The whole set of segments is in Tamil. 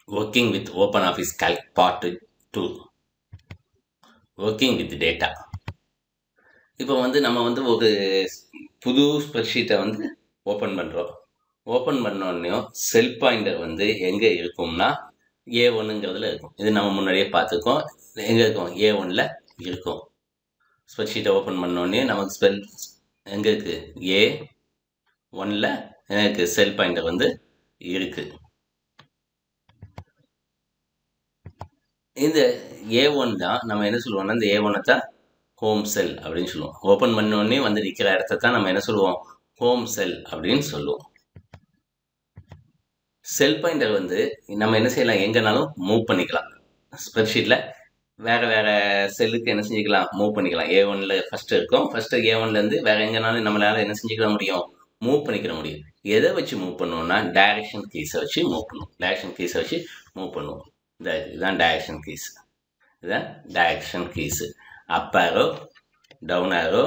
Working with OpenOffice Calc Part 2. Working with data. இப்போ நம்ம ஒரு புது ஸ்ப்ரெட்ஷீட்டை ஓப்பன் பண்ணுறோம். ஓப்பன் பண்ணோடனையும் செல் பாயிண்டர் எங்கே இருக்கும்னா A1ங்கிறதுல இருக்கும். இது நம்ம முன்னாடியே பார்த்துருக்கோம். எங்கே இருக்கும்? A1ல் இருக்கும். ஸ்ப்ரெட்ஷீட்டை ஓப்பன் பண்ணோடனே நமக்கு எங்கே இருக்குது? A1ல் எனக்கு செல் பாயிண்டர் இருக்குது. இந்த A1 தான் நம்ம என்ன சொல்லுவோம்னா, இந்த A1 தான் ஹோம் செல் அப்படின்னு சொல்லுவோம். ஓப்பன் பண்ணோடனே நிற்கிற இடத்த தான் நம்ம என்ன சொல்லுவோம்? ஹோம் செல் அப்படின்னு சொல்லுவோம். செல் பாயிண்டர் நம்ம என்ன செய்யலாம்? எங்கேனாலும் மூவ் பண்ணிக்கலாம். ஸ்ப்ரெட்ஷீட்டில் வேறு வேறு செல்லுக்கு என்ன செஞ்சுக்கலாம்? மூவ் பண்ணிக்கலாம். A1ல் ஃபஸ்ட்டு இருக்கும். ஃபஸ்ட்டு A1லேருந்து வேறு எங்கேனாலும் நம்மளால் என்ன செஞ்சுக்கிற முடியும்? மூவ் பண்ணிக்கிற முடியும். எதை வச்சு மூவ் பண்ணுவோம்னா, டைரக்ஷன் கீஸை வச்சு மூவ் பண்ணுவோம். டைரக்ஷன் கீஸை வச்சு மூவ் பண்ணுவோம். இதுதான் டைரக்ஷன் கீஸ். இதுதான் direction keys. Up arrow, down arrow,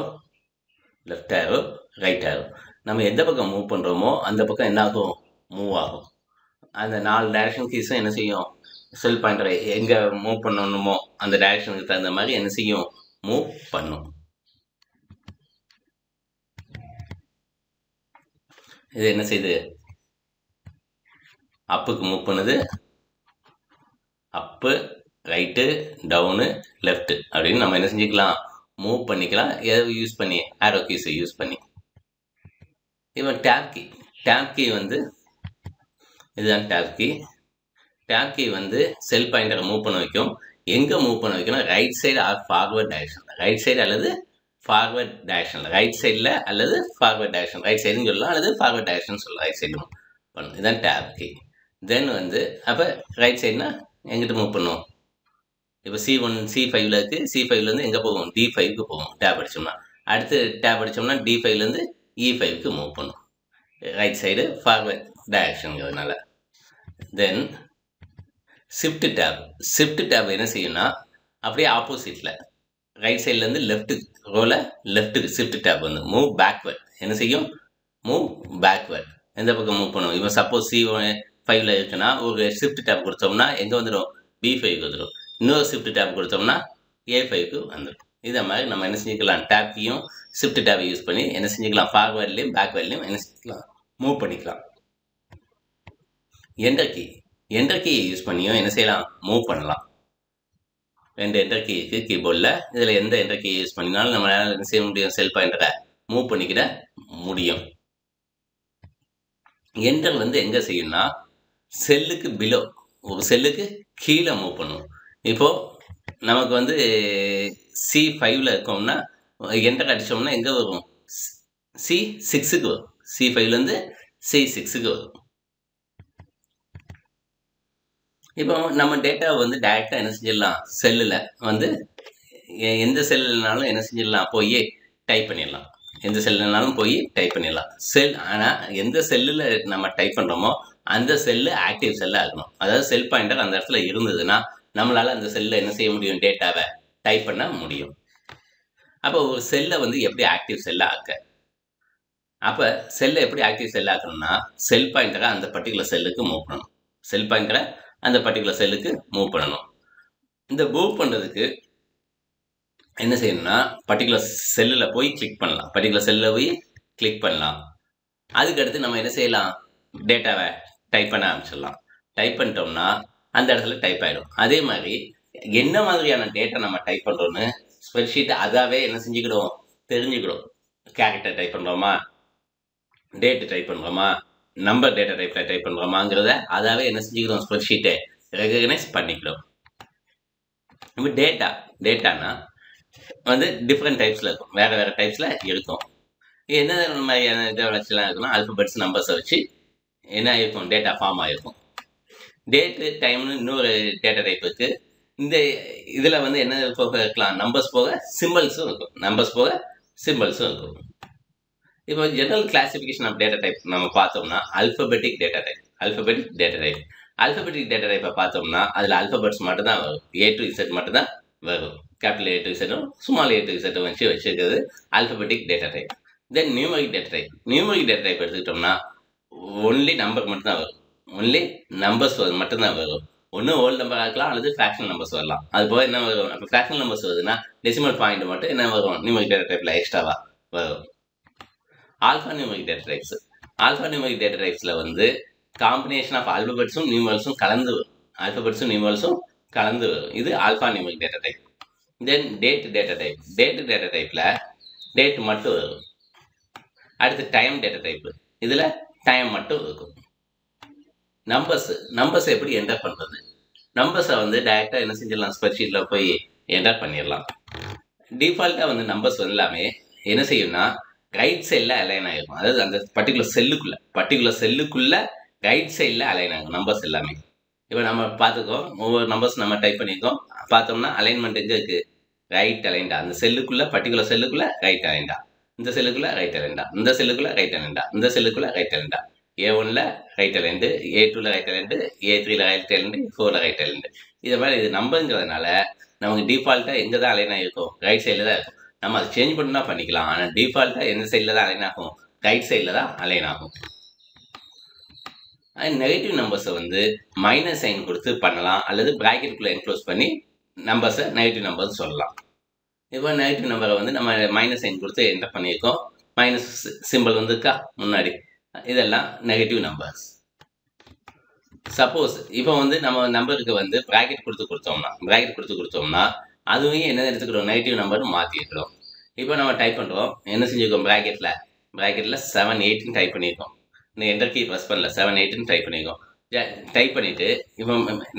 left arrow, right arrow. நம்ம எந்த பக்கம் மூவ் பண்ணுறோமோ அந்த பக்கம் என்ன ஆகும்? மூவ் ஆகும். அந்த 4 டைரக்ஷன் கீஸும் என்ன செய்யும்? செல் பாயிண்டரை எங்கே மூவ் பண்ணணுமோ அந்த டைரக்ஷனுக்கு தகுந்த மாதிரி என்ன செய்யும்? மூவ் பண்ணும். இது என்ன செய்யுது? அப்புக்கு மூவ் பண்ணுது. அப்பு, ரைட்டு, டவுனு, லெஃப்ட்டு அப்படின்னு நம்ம என்ன செஞ்சுக்கலாம்? மூவ் பண்ணிக்கலாம். எதை யூஸ் பண்ணி? ஆரோ கீஸை யூஸ் பண்ணி. இவன் டேப் கீ. டேப் கீ இதுதான் tab key. Tab key cell பாயிண்டரை மூவ் பண்ண வைக்கும். எங்கே மூவ் பண்ண வைக்கணும்? Right side or forward direction. Right side அல்லது ஃபார்வர்ட் டைரக்ஷனில். ரைட் சைடில் அல்லது ஃபார்வர்ட் டைரக்ஷன். ரைட் சைடுன்னு சொல்லலாம் அல்லது ஃபார்வர்ட் டைரக்ஷன் சொல்லலாம். ரைட் சைடு மூவ் பண்ணணும். இதுதான் டேப் கீ. தென் அப்போ ரைட் சைடுனா எங்கிட்ட மூவ் பண்ணுவோம்? இப்போ C5ல் இருக்குது. C5லேருந்து எங்கே போகும்? D5க்கு போகும். டேப் அடித்தோம்னா அடுத்து டேப் அடித்தோம்னா D5லேருந்து E5க்கு மூவ் பண்ணும். ரைட் சைடு ஃபார்வர்ட் டைரக்ஷனுங்கிறதுனால. Then shift tab. Shift tab என்ன செய்யும்னா அப்படியே ஆப்போசிட்டில் ரைட் சைட்லேருந்து லெஃப்ட்டு ரோவில் லெஃப்ட்டுக்கு ஷிஃப்ட் டேப் மூவ் பேக்வேர்ட் என்ன செய்யும்? Move backward. எந்த பக்கம் மூவ் பண்ணுவோம்? இப்போ சப்போஸ் C5ல் இருக்குன்னா ஒரு ஷிஃப்ட் டேப் கொடுத்தோம்னா எங்கே வந்துடும்? B5க்கு வந்துடும். இன்னொரு ஷிஃப்ட் டேப் கொடுத்தோம்னா A5க்கு வந்துடும். இதை மாதிரி நம்ம என்ன செஞ்சுக்கலாம்? டேப்பையும் ஷிஃப்ட் டேப்பை யூஸ் பண்ணி என்ன செஞ்சுக்கலாம்? ஃபார்வேர்ட்லேயும் பேக்வேர்ட்லேயும் என்ன செஞ்சுக்கலாம்? மூவ் பண்ணிக்கலாம். Enter key. என்டர் கீயை யூஸ் பண்ணியும் என்ன செய்யலாம்? மூவ் பண்ணலாம். 2 என்டர் கீ இருக்குது கீபோர்டில். இதில் எந்த என்டர் கீயை யூஸ் பண்ணினாலும் நம்மளால் என்ன செய்ய முடியும்? செல் பாயிண்டரை மூவ் பண்ணிக்கிட முடியும். என்டர் எங்கே செய்யும்னா செல்லுக்கு பிலோ, ஒரு செல்லுக்கு கீழே மூவ் பண்ணும். இப்போது நமக்கு C5ல் இருக்கோம்னா என்டர் அடித்தோம்னா எங்கே வரும்? C6க்கு வரும். C5லேருந்து C6க்கு வரும். இப்போ நம்ம டேட்டாவை டைரெக்டாக என்ன செஞ்சிடலாம்? செல்லில் எந்த செல்லுனாலும் என்ன செஞ்சிடலாம்? போய் டைப் பண்ணிடலாம். எந்த செல்லுனாலும் போய் டைப் பண்ணிடலாம். ஆனால் எந்த செல்லில் நம்ம டைப் பண்ணுறோமோ அந்த செல்லு ஆக்டிவ் செல்லாக இருக்கணும். அதாவது செல் பாயிண்டர் அந்த இடத்துல இருந்ததுன்னா நம்மளால் அந்த செல்லில் என்ன செய்ய முடியும்? டேட்டாவை டைப் பண்ண முடியும். அப்போ ஒரு செல்லை எப்படி ஆக்டிவ் செல்லாக ஆக்க? அப்போ செல்லை எப்படி ஆக்டிவ் செல்லாக ஆக்கணும்னா செல் பாயிண்டரை அந்த பர்டிகுலர் செல்லுக்கு மூவ் பண்ணணும். செல் பாயிண்டரை அந்த பர்டிகுலர் செல்லுக்கு மூவ் பண்ணணும். இந்த மூவ் பண்ணுறதுக்கு என்ன செய்யணும்னா பர்டிகுலர் செல்லில் போய் கிளிக் பண்ணலாம். பர்டிகுலர் செல்லில் போய் கிளிக் பண்ணலாம். அதுக்கடுத்து நம்ம என்ன செய்யலாம்? டேட்டாவை டைப் பண்ண ஆரம்பிச்சிடலாம். டைப் பண்ணிட்டோம்னா அந்த இடத்துல டைப் ஆகிடும். அதே மாதிரி என்ன மாதிரியான டேட்டா நம்ம டைப் பண்ணுறோன்னு ஸ்ப்ரெட்ஷீட்டை அதாவே என்ன செஞ்சுக்கிடும்? தெரிஞ்சுக்கிடும். கேரக்டர் டைப் பண்ணுறோமா, டேட்டு டைப் பண்ணுறோமா, நம்பர் டேட்டா டைப் பண்ணுறோமாங்கிறத அதாவே என்ன செஞ்சுக்கிறோம்? ஸ்ப்ரெட்ஷீட்டை ரெகக்னைஸ் பண்ணிக்கிறோம். இப்போ டேட்டானா டிஃப்ரெண்ட் டைப்ஸில் இருக்கும். வேறு டைப்ஸில் இருக்கும். என்ன மாதிரியான இதை வச்சுலாம் இருக்குன்னா ஆல்ஃபபெட்ஸ் நம்பர்ஸை வச்சு என்ன இருக்கும்? டேட்டா ஃபார்ம் ஆகிருக்கும். டேட்டு டைம்னு இன்னொரு டேட்டா டைப் இருக்குது. இந்த இதில் என்ன போக இருக்கலாம்? நம்பர்ஸ் போக சிம்பிள்ஸும் இருக்கும். நம்பர்ஸ் போக சிம்பிள்ஸும் இருக்கும். இப்போ general classification of data type நம்ம பார்த்தோம்னா alphabetic data type. Alphabetic data டைப்பை பார்த்தோம்னா அதில் ஆல்ஃபபெட்ஸ் மட்டும் தான் வரும். A to Z மட்டும் தான் வரும். Capital A to Z, small A to Z வச்சுருக்கிறது alphabetic data type. Then numeric data type. Numeric data type எடுத்துக்கிட்டோம்னா ஒன்லி நம்பர் மட்டும் தான் வரும். ஒன்லி நம்பர்ஸ் மட்டும்தான் வரும். ஒன்று ஹோல் நம்பர் ஆக்கலாம் அல்லது ஃப்ராக்ஷனல் நம்பர்ஸ் வரலாம். அது போக என்ன வரும், இப்போ ஃப்ராக்ஷனல் நம்பர்ஸ் வருதுன்னா டெசிமல் பாயிண்ட் மட்டும் என்ன வரும், நியூமரிக் டேட்டா டைப்பில் எக்ஸ்ட்ராவாக வரும். Alpha numeric data types. Alpha numeric data டைப்ஸில் வந்து காம்பினேஷன் ஆஃப் ஆல்பபெட்ஸும் நியூமரல்ஸும் கலந்து வரும். ஆல்பபெட்ஸும் நியூமரல்ஸும் கலந்து வரும். இது ஆல்ஃபா நியூமரிக் டேட்டா டைப். தென் date data type. Date data டைப்பில் டேட் மட்டும் வரும். அடுத்து டைம் டேட்டா டைப்பு. இதில் டைம் மட்டும் இருக்கும். நம்பர்ஸ் எப்படி என்டர் பண்ணுறது? நம்பர்ஸை வந்து டைரெக்டாக என்ன செஞ்சிடலாம், ஸ்ப்ரெட்ஷீட்டில் போய் என்டர் பண்ணிடலாம். டிஃபால்ட்டாக வந்து நம்பர்ஸ் எல்லாமே என்ன செய்யும்னா ரைட் சைடில் அலைன் ஆகிருக்கும். அதாவது அந்த பர்டிகுலர் செல்லுக்குள்ளே ரைட் சைடில் அலைன் ஆகும் நம்பர்ஸ் எல்லாமே. இப்போ நம்ம பார்த்துக்கோம், ஒவ்வொரு நம்பர்ஸ் நம்ம டைப் பண்ணியிருக்கோம். பார்த்தோம்னா அலைன்மெண்ட் எங்கே இருக்குது, ரைட் அலைன்டா. அந்த செல்லுக்குள்ளே பர்டிகுலர் செல்லுக்குள்ளே ரைட் அலைன்டா, இந்த செல்லுக்குள்ளே ரைட் அலைன்டா, இந்த செல்லுக்குள்ளே ரைட் அலைன்டா, இந்த செல்லுக்குள்ளே ரைட் அலைன்டா. A1ல் ரைட் அலைண்டு, A2ல் ரைட் அலைண்டு, A3ல் ரைட் அலைண்டு, 4ல் ரைட் அலைண்டு. இதை மாதிரி இது நம்பருங்கிறதுனால நமக்கு டிஃபால்ட்டாக எங்கே தான் அலைன் ஆகிருக்கும், ரைட் சைடில் தான் இருக்கும். நம்ம அதை சேஞ்ச் பண்ணா பண்ணிக்கலாம். ஆனால் டிஃபால்ட்டாக எந்த சைடில் தான் அலைன் ஆகும், ரைட் சைடில் தான் அலைன் ஆகும். நெகட்டிவ் நம்பர்ஸை வந்து மைனஸ் சைன் கொடுத்து பண்ணலாம், அல்லது ப்ராக்கெட்டுக்குள்ளே என்க்ளோஸ் பண்ணி நம்பர்ஸை நெகட்டிவ் நம்பர்ஸ் சொல்லலாம். இப்போ நெகட்டிவ் நம்பரை வந்து நம்ம மைனஸ் சைன் கொடுத்து என்டர் பண்ணியிருக்கோம். மைனஸ் சிம்பிள் வந்துருக்கா முன்னாடி, இதெல்லாம் நெகட்டிவ் நம்பர்ஸ். சப்போஸ் இப்போ வந்து நம்ம நம்பருக்கு வந்து ப்ராக்கெட் கொடுத்தோம்னா அதுவும் என்ன எடுத்துக்கிறோம், நெகட்டிவ் நம்பர்னு மாற்றிக்கிறோம். இப்போ நம்ம டைப் பண்ணுறோம், என்ன செஞ்சுருக்கோம், ப்ராக்கெட்டில் 7 8ன்னு டைப் பண்ணியிருக்கோம். இந்த என்டர் கீ ப்ரெஸ் பண்ணல, 7 8ன்னு டைப் பண்ணியிருக்கோம். டைப் பண்ணிவிட்டு இப்போ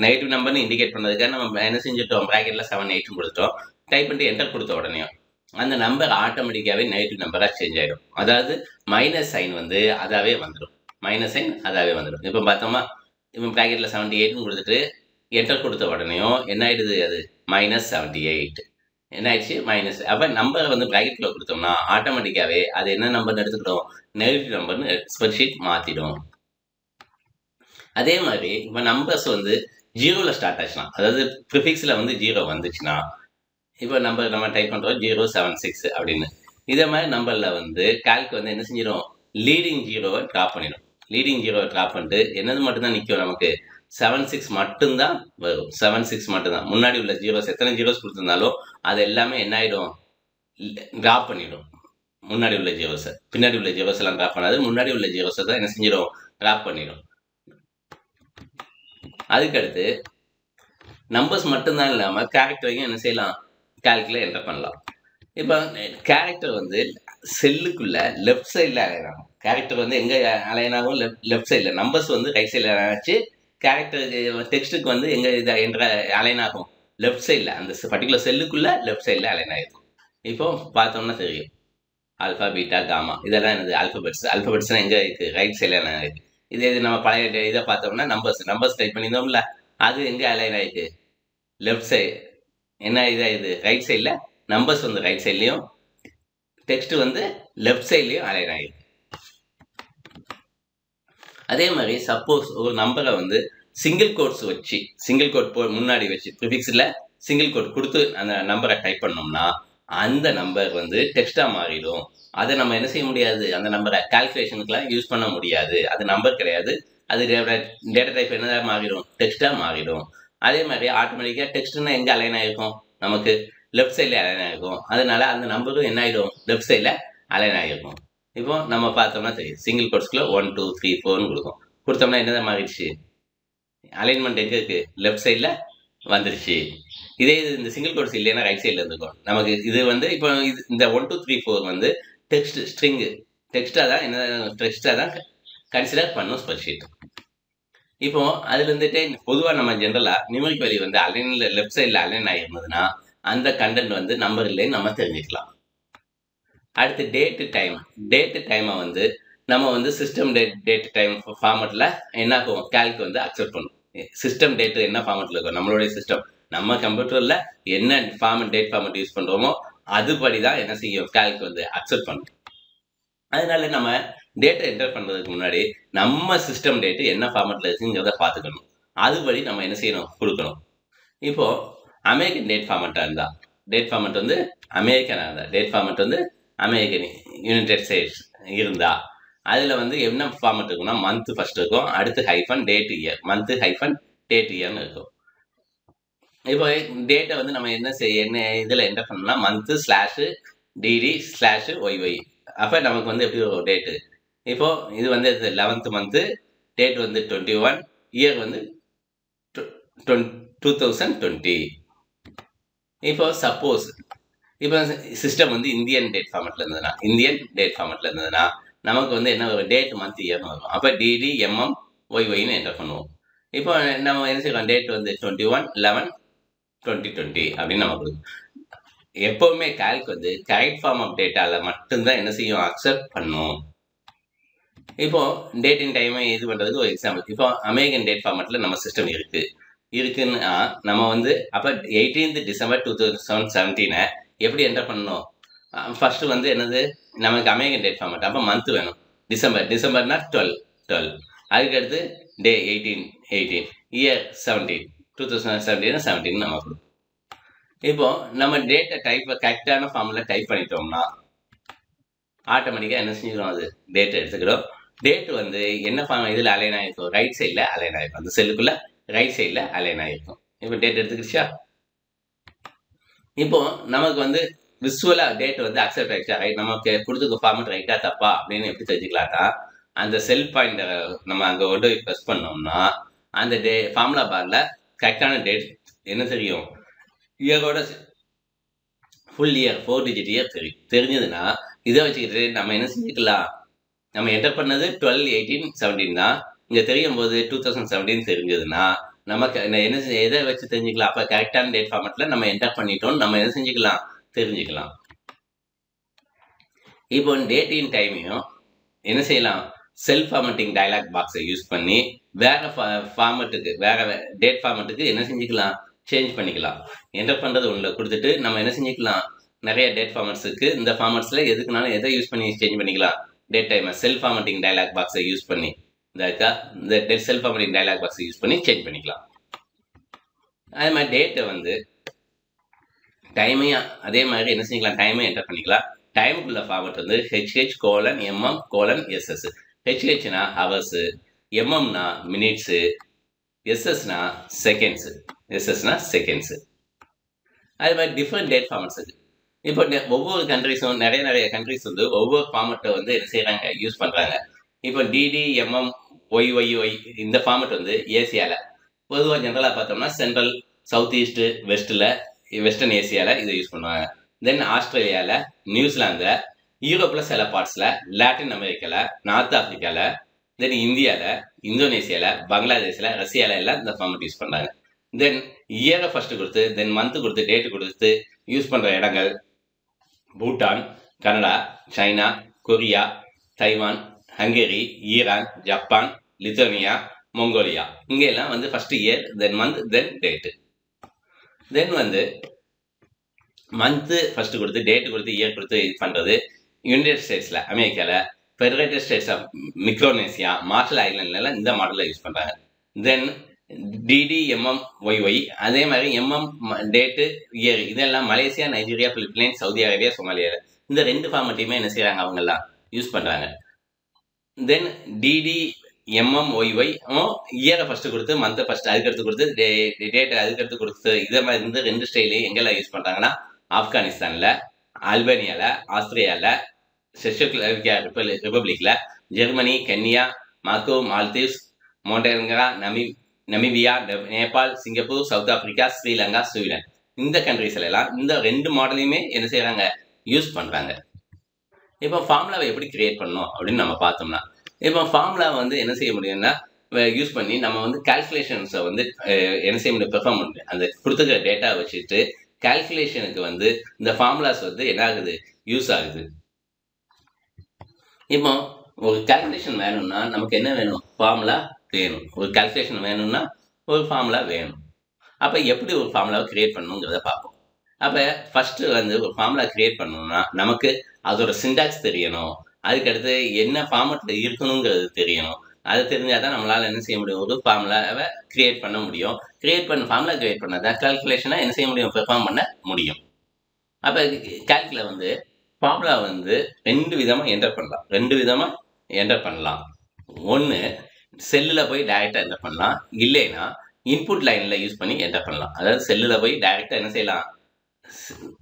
நெகட்டிவ் நம்பர்னு இண்டிகேட் பண்ணதுக்காக நம்ம என்ன செஞ்சுட்டோம், ப்ராக்கெட்டில் 7 8ன்னு கொடுத்துட்டோம். டைப் பண்ணிட்டு என்டர் கொடுத்த உடனே அந்த நம்பர் ஆட்டோமேட்டிக்காகவே நெகட்டிவ் நம்பராக சேஞ்ச் ஆகிடும். அதாவது மைனஸ் சைன் வந்து அதாவே வந்துடும். இப்போ பார்த்தோமா, இப்போ ப்ராக்கெட்டில் 78ன்னு கொடுத்துட்டு என்டர் கொடுத்த உடனேயும் என்ன ஆகிடுது, அது -78 என்ன ஆயிடுச்சு, மைனஸ். அப்போ நம்பரை வந்து ப்ராக்கெட்டில் கொடுத்தோம்னா ஆட்டோமேட்டிக்காகவே அது என்ன நம்பர்னு எடுத்துக்கிட்டோம், நெகட்டிவ் நம்பர்னு ஸ்ப்ரெட்ஷீட் மாற்றிடும். அதே மாதிரி இப்போ நம்பர்ஸ் வந்து 0ல் ஸ்டார்ட் ஆச்சுன்னா, அதாவது ப்ரிஃபிக்ஸில் வந்து 0 வந்துச்சுன்னா, இப்போ நம்பர் நம்ம டைப் பண்ணுறோம் 076 அப்படின்னு. இதே மாதிரி நம்பரில் வந்து கால்க்கு வந்து என்ன செஞ்சிடும், லீடிங் ஜீரோவை ட்ராப் பண்ணிடும். பண்ணிட்டு என்னது மட்டும்தான் நிற்கும், நமக்கு 76 மட்டும்தான் வரும். 76 மட்டும்தான். முன்னாடி உள்ள ஜீரோஸ் எத்தனை ஜீரோஸ் கொடுத்துருந்தாலும் அது எல்லாமே என்ன ஆகிடும், ட்ராப் பண்ணிடும். முன்னாடி உள்ள ஜீரோஸை, பின்னாடி உள்ள ஜீரோஸ் எல்லாம் ட்ராப் பண்ணாது, முன்னாடி உள்ள ஜீரோஸை தான் என்ன செஞ்சிடும், ட்ராப் பண்ணிடும். அதுக்கடுத்து நம்பர்ஸ் மட்டும்தான் இல்லாமல் கேரக்டரையும் என்ன செய்யலாம், கால்குலேட் என்டர் பண்ணலாம். இப்போ கேரக்டர் வந்து செல்லுக்குள்ள லெஃப்ட் சைடில் அலைனாகும். கேரக்டர் வந்து எங்கே அலைனாகும், லெஃப்ட் சைடில். நம்பர்ஸ் வந்து ரைட் சைடில் அலைனாச்சு. கேரக்டர் டெக்ஸ்ட்டுக்கு வந்து எங்கே இதை என்ற அலைனாகும், லெஃப்ட் சைடில். அந்த பர்டிகுலர் செல்லுக்குள்ள லெஃப்ட் சைடில் அலைன் ஆகிருக்கும். இப்போ பார்த்தோம்னா தெரியும், ஆல்ஃபா பீட்டா காமா இதெல்லாம் என்னது, ஆல்ஃபபெட்ஸ்னால் எங்கே இருக்குது, ரைட் சைடில் அலைன் ஆகிருக்கு. இது நம்ம பழைய இதை பார்த்தோம்னா நம்பர்ஸ் டைப் பண்ணியிருந்தோம்ல, அது எங்கே அலைன் ஆகிருக்கு, லெஃப்ட் சைடு. என்ன இது ரைட் சைடில், நம்பர்ஸ் வந்து ரைட் சைட்லையும் டெக்ஸ்ட் வந்து லெஃப்ட் சைட்லையும் அலைன் ஆகிருக்கு. அதே மாதிரி சப்போஸ் ஒரு நம்பரை வந்து சிங்கிள் கோட் முன்னாடி வச்சு ப்ரிஃபிக்ஸில் சிங்கிள் கோட் கொடுத்து அந்த நம்பரை டைப் பண்ணோம்னா அந்த நம்பர் வந்து டெக்ஸ்டாக மாறிடும். அதை நம்ம என்ன செய்ய முடியாது, அந்த நம்பரை கால்குலேஷனுக்குலாம் யூஸ் பண்ண முடியாது. அது நம்பர் கிடையாது, அது டேட்டா டைப் என்னதாக மாறிடும், டெக்ஸ்டாக மாறிடும். அதே மாதிரி ஆட்டோமேட்டிக்காக டெக்ஸ்ட்னா எங்கே அலைன் ஆகிருக்கும், நமக்கு லெஃப்ட் சைடில் அலைன் ஆகிருக்கும். அதனால அந்த நம்பரும் என்ன ஆகிடும், லெஃப்ட் சைடில் அலைன் ஆகிருக்கும். இப்போ நம்ம பார்த்தோம்னா தெரியும், சிங்கிள் கோட்ஸ்குள்ள 1 2 3 4ன்னு கொடுத்தோம்னா என்னதான் மாறிடுச்சு, அலைன்மெண்ட் எங்கே இருக்குது, லெஃப்ட் சைடில் வந்துடுச்சு. இதே இது இந்த சிங்கிள் கோட்ஸ் இல்லைன்னா ரைட் சைடில் இருந்துக்கும். நமக்கு இது வந்து இப்போ இந்த 1 2 3 4 வந்து டெக்ஸ்டாக தான் கன்சிடர் பண்ணும் ஸ்ப்ரெட்ஷீட். இப்போ அதுல இருந்துட்டு பொதுவாக நம்ம ஜென்ரலாக நியூமரிக் வேல்யூ வந்து அலைனில் லெஃப்ட் சைடில் அலைன் ஆகிருந்ததுன்னா அந்த கண்டென்ட் வந்து நம்பர் இல்லைன்னு நம்ம தெரிஞ்சுக்கலாம். அடுத்து டேட்டு டைமை வந்து நம்ம வந்து சிஸ்டம் டேட் டைம் ஃபார்மெட்டில் என்ன ஆகும், கால்க்கு வந்து அக்செப்ட் பண்ணும். சிஸ்டம் டேட்டு என்ன ஃபார்மெட்டில் இருக்கும், நம்மளுடைய சிஸ்டம் நம்ம கம்ப்யூட்டரில் என்ன டேட் ஃபார்மெட் யூஸ் பண்ணுறோமோ அதுபடி தான் என்ன செய்யும், கால்க்கு வந்து அக்செப்ட் பண்ணும். அதனால நம்ம டேட்டை என்டர் பண்ணுறதுக்கு முன்னாடி நம்ம சிஸ்டம் டேட்டு என்ன ஃபார்மெட்டில் இருக்குங்கிறத பார்த்துக்கணும். அதுபடி நம்ம என்ன செய்யணும், கொடுக்கணும். இப்போது அமெரிக்கன் டேட் ஃபார்மெட்டாக இருந்தால், டேட் ஃபார்மெட் வந்து அமெரிக்கன் யுனைடெட் ஸ்டேட்ஸ் இருந்தால் அதில் வந்து என்ன ஃபார்மட் இருக்குன்னா மந்த் ஃபர்ஸ்ட் இருக்கும், அடுத்து hyphen date year, month hyphen date இயர்னு இருக்கும். இப்போ டேட்டை வந்து நம்ம என்ன இதில் என்டர் பண்ணோம்னா month slash DD slash YY. அப்போ நமக்கு வந்து எப்படி ஒரு டேட்டு, இப்போ இது வந்து 11th மந்த்து, டேட் வந்து 21, இயர் வந்து 2020. இப்போ சப்போஸ் இப்போ சிஸ்டம் வந்து இந்தியன் டேட் ஃபார்மெட்டில் இருந்ததுன்னா நமக்கு வந்து என்ன ஒரு டேட் மந்த் இயர்னு வரும். அப்போ டிடி எம்எம் ஒய்ஒய்னு என்டர் பண்ணுவோம். இப்போ நம்ம என்ன செய்யலாம், டேட் வந்து 21/11/2020 அப்படின்னு நம்ம கொடுக்கும். எப்போவுமே கால்க் வந்து கரெக்ட் ஃபார்ம் ஆஃப் டேட்டாவில் மட்டும்தான் என்ன செய்யும், அக்செப்ட் பண்ணும். இப்போ டேட் இன் டைமை இது பண்ணுறதுக்கு ஒரு எக்ஸாம்பிள், இப்போ அமெரிக்கன் டேட் ஃபார்மெட்டில் நம்ம சிஸ்டம் இருக்குன்னா நம்ம வந்து அப்போ 18th December 2017 எப்படி என்டர் பண்ணணும், ஃபர்ஸ்ட் வந்து என்னது நமக்கு அமெரிக்கன் டேட் ஃபார்மெட், அப்போ மந்த் வேணும், டிசம்பர்னா 12, அதுக்கடுத்து டே 18, இயர் 17, 2017 நம்ம கொடுப்போம். இப்போ நம்ம டேட்டை கரெக்டான ஃபார்மில் டைப் பண்ணிட்டோம்னா ஆட்டோமேட்டிக்காக என்ன செஞ்சிடும், அது டேட்டை எடுத்துக்கிறோம். டேட் வந்து என்ன ஃபார்ம் இதில் அலைன் ஆகிருக்கும், ரைட் சைடில் அலைன் ஆகிருக்கும், அந்த செல்லுக்குள்ளே ரைட் சைடில் அலைன் ஆகிருக்கும். இப்போ டேட் எடுத்துக்கிடுச்சா. இப்போ நமக்கு வந்து விசுவலாக டேட் வந்து அக்செப்ட் ஆகிடுச்சா, ரைட், நமக்கு கொடுத்துருக்க ஃபார்மெட் ரைட்டாக தப்பா அப்படின்னு எப்படி தெரிஞ்சுக்கலாட்டா, அந்த செல் பாயிண்ட்டை நம்ம அங்கே கொண்டு போய் ப்ரெஸ் பண்ணோம்னா அந்த ஃபார்முலா பாரில் கரெக்டான டேட் என்ன தெரியும், இயரோட ஃபுல் இயர் 4 digit இயர் தெரிஞ்சதுன்னா இதை வச்சுக்கிட்டு நம்ம என்ன செஞ்சுக்கலாம், நம்ம என்டர் பண்ணது 12/18/17 தான், இங்கே தெரியும் போது 2017 தெரிஞ்சதுன்னா நமக்கு என்ன எதை வச்சு தெரிஞ்சுக்கலாம், அப்போ கரெக்டான டேட் ஃபார்மெட்டில் நம்ம என்டர் பண்ணிட்டோம், நம்ம என்ன செஞ்சுக்கலாம், தெரிஞ்சுக்கலாம். இப்போ டேட்டின் டைமையும் என்ன செய்யலாம், செல்ஃப் ஃபார்மட்டிங் டயலாக் பாக்ஸை யூஸ் பண்ணி வேற ஃபார்மெட்டுக்கு வேற டேட் ஃபார்மெட்டுக்கு என்ன செஞ்சுக்கலாம், சேஞ்ச் பண்ணிக்கலாம். என்டர் பண்ணுறது ஒன்றில் கொடுத்துட்டு நம்ம என்ன செஞ்சுக்கலாம், நிறைய டேட் ஃபார்மெட்ஸுக்கு இந்த ஃபார்மெட்ஸில் எதுக்குனாலும் எதை யூஸ் பண்ணி சேஞ்ச் பண்ணிக்கலாம், டேட் டைமை செல்ஃப் ஃபார்மட்டிங் டயலாக் பாக்ஸை யூஸ் பண்ணி இந்த செல்ஃப் ஃபார்மட்டிங் டயலாக் பாக்ஸை யூஸ் பண்ணி சேஞ்ச் பண்ணிக்கலாம். அதே மாதிரி டேட்டை வந்து டைமையும் அதே மாதிரி என்ன செஞ்சுக்கலாம், டைமையும் என்டர் பண்ணிக்கலாம். டைமுக்குள்ள ஃபார்மெட் வந்து HH:MM:SS. HHனா ஹவர்ஸு, எம்எம்னா மினிட்ஸு, எஸ்எஸ்னா செகண்ட்ஸு. அது மாதிரி டிஃப்ரெண்ட் டேட் ஃபார்மெட்ஸ் இருக்குது. இப்போ ஒவ்வொரு கண்ட்ரிஸும் நிறைய கண்ட்ரிஸ் வந்து ஒவ்வொரு ஃபார்மெட்டை வந்து என்ன செய்கிறாங்க, யூஸ் பண்ணுறாங்க. இப்போ டிடி எம்எம் ஒய்ஒய் இந்த ஃபார்மெட் வந்து ஏசியாவில் பொதுவாக ஜென்ரலாக பார்த்தோம்னா சென்ட்ரல், சவுத் ஈஸ்ட்டு, வெஸ்டர்ன் ஏசியாவில் இதை யூஸ் பண்ணுவாங்க. தென் ஆஸ்திரேலியாவில், நியூசிலாந்தில், யூரோப்பில் சில பார்ட்ஸில், லாட்டின் அமெரிக்காவில், நார்த் ஆஃப்ரிக்காவில், தென் இந்தியாவில், இந்தோனேசியாவில், பங்களாதேஷில், ரஷ்யாவில் எல்லாம் இந்த ஃபார்மெட் யூஸ் பண்ணுறாங்க. தென் இயரை ஃபஸ்ட்டு கொடுத்து தென் மந்த்து கொடுத்து டேட்டு கொடுத்து யூஸ் பண்ணுற இடங்கள் Bhutan, Canada, China, Korea, Taiwan, Hungary, Iran, Japan, Lithuania, Mongolia. இங்கெல்லாம் வந்து first year, then month, then date. Then வந்து மந்த்து ஃபஸ்ட்டு கொடுத்து டேட்டு கொடுத்து இயர் கொடுத்து இது பண்ணுறது யுனைடெட் ஸ்டேட்ஸில், அமெரிக்காவில், Federated States of Micronesia, Marshall ஐலாண்ட்லாம் இந்த மாடலில் யூஸ் பண்ணுறாங்க. தென் டிடி எம்எம் ஒய்ஒய் அதே மாதிரி எம்எம் டேட்டு இயர் இதெல்லாம் Malaysia, Nigeria, Philippines, Saudi Arabia, சோமாலியாவில் இந்த 2 ஃபார்மெட்டையுமே என்ன செய்கிறாங்க, அவங்கெல்லாம் யூஸ் பண்ணுறாங்க. தென் டிடி எம்எம் ஒய்ஒய் இயரை ஃபஸ்ட்டு கொடுத்து மந்த்தை ஃபஸ்ட்டு அதுக்கடுத்து கொடுத்து டேட்டை அதுக்கடுத்து கொடுத்து இதே மாதிரி இந்த 2 ஸ்டைலையும் எங்கெல்லாம் யூஸ் பண்ணுறாங்கன்னா ஆப்கானிஸ்தானில், அல்பேனியாவில், ஆஸ்திரேலியாவில், செஷோஸ்லோவாக்கியா ரிப்பப்ளிக்கில், Germany, Kenya, Macau, Maldives, Montenegro, Namibia, Nepal, Singapore, South Africa, Sri Lanka, Sweden இந்த கண்ட்ரீஸ்ல எல்லாம் இந்த 2 மாடலையுமே என்ன செய்கிறாங்க, யூஸ் பண்ணுறாங்க. இப்போ ஃபார்முலாவை எப்படி கிரியேட் பண்ணணும் அப்படின்னு நம்ம பார்த்தோம்னா, இப்போ ஃபார்முலாவை வந்து என்ன செய்ய முடியும்னா யூஸ் பண்ணி நம்ம வந்து கால்குலேஷன்ஸை வந்து என்ன செய்ய முடியும், பெர்ஃபார்ம் பண்ண முடியும். அந்த கொடுத்துக்கிற டேட்டா வச்சுட்டு கால்குலேஷனுக்கு வந்து இந்த ஃபார்முலாஸ் வந்து என்ன ஆகுது, யூஸ் ஆகுது. இப்போ ஒரு கால்குலேஷன் வேணும்னா நமக்கு என்ன வேணும், ஃபார்முலா வேணும். ஒரு கால்குலேஷன் வேணும்னா ஒரு ஃபார்முலா வேணும். அப்போ எப்படி ஒரு ஃபார்முலாவை கிரியேட் பண்ணணுங்கிறத பார்ப்போம். அப்போ ஃபஸ்ட்டு வந்து ஒரு ஃபார்முலா கிரியேட் பண்ணணும்னா நமக்கு அதோட சிண்டாக்ஸ் தெரியணும், அதுக்கடுத்து என்ன ஃபார்மெட்டில் இருக்கணுங்கிறது தெரியணும். அது தெரிஞ்சால் தான் நம்மளால் என்ன செய்ய முடியும், ஒரு ஃபார்முலாவை கிரியேட் பண்ண முடியும். ஃபார்முலா கிரியேட் பண்ணால் கால்குலேஷனாக என்ன செய்ய முடியும், பெர்ஃபார்ம் பண்ண முடியும். அப்போ கால்குல வந்து ஃபார்முலா வந்து 2 விதமாக என்டர் பண்ணலாம், 2 விதமாக என்டர் பண்ணலாம். ஒன்று செல்லில் போய் டைரெக்டாக என்டர் பண்ணலாம், இல்லைன்னா இன்புட் லைனில் யூஸ் பண்ணி என்டர் பண்ணலாம். அதாவது செல்லில் போய் டைரெக்டாக என்ன செய்யலாம்,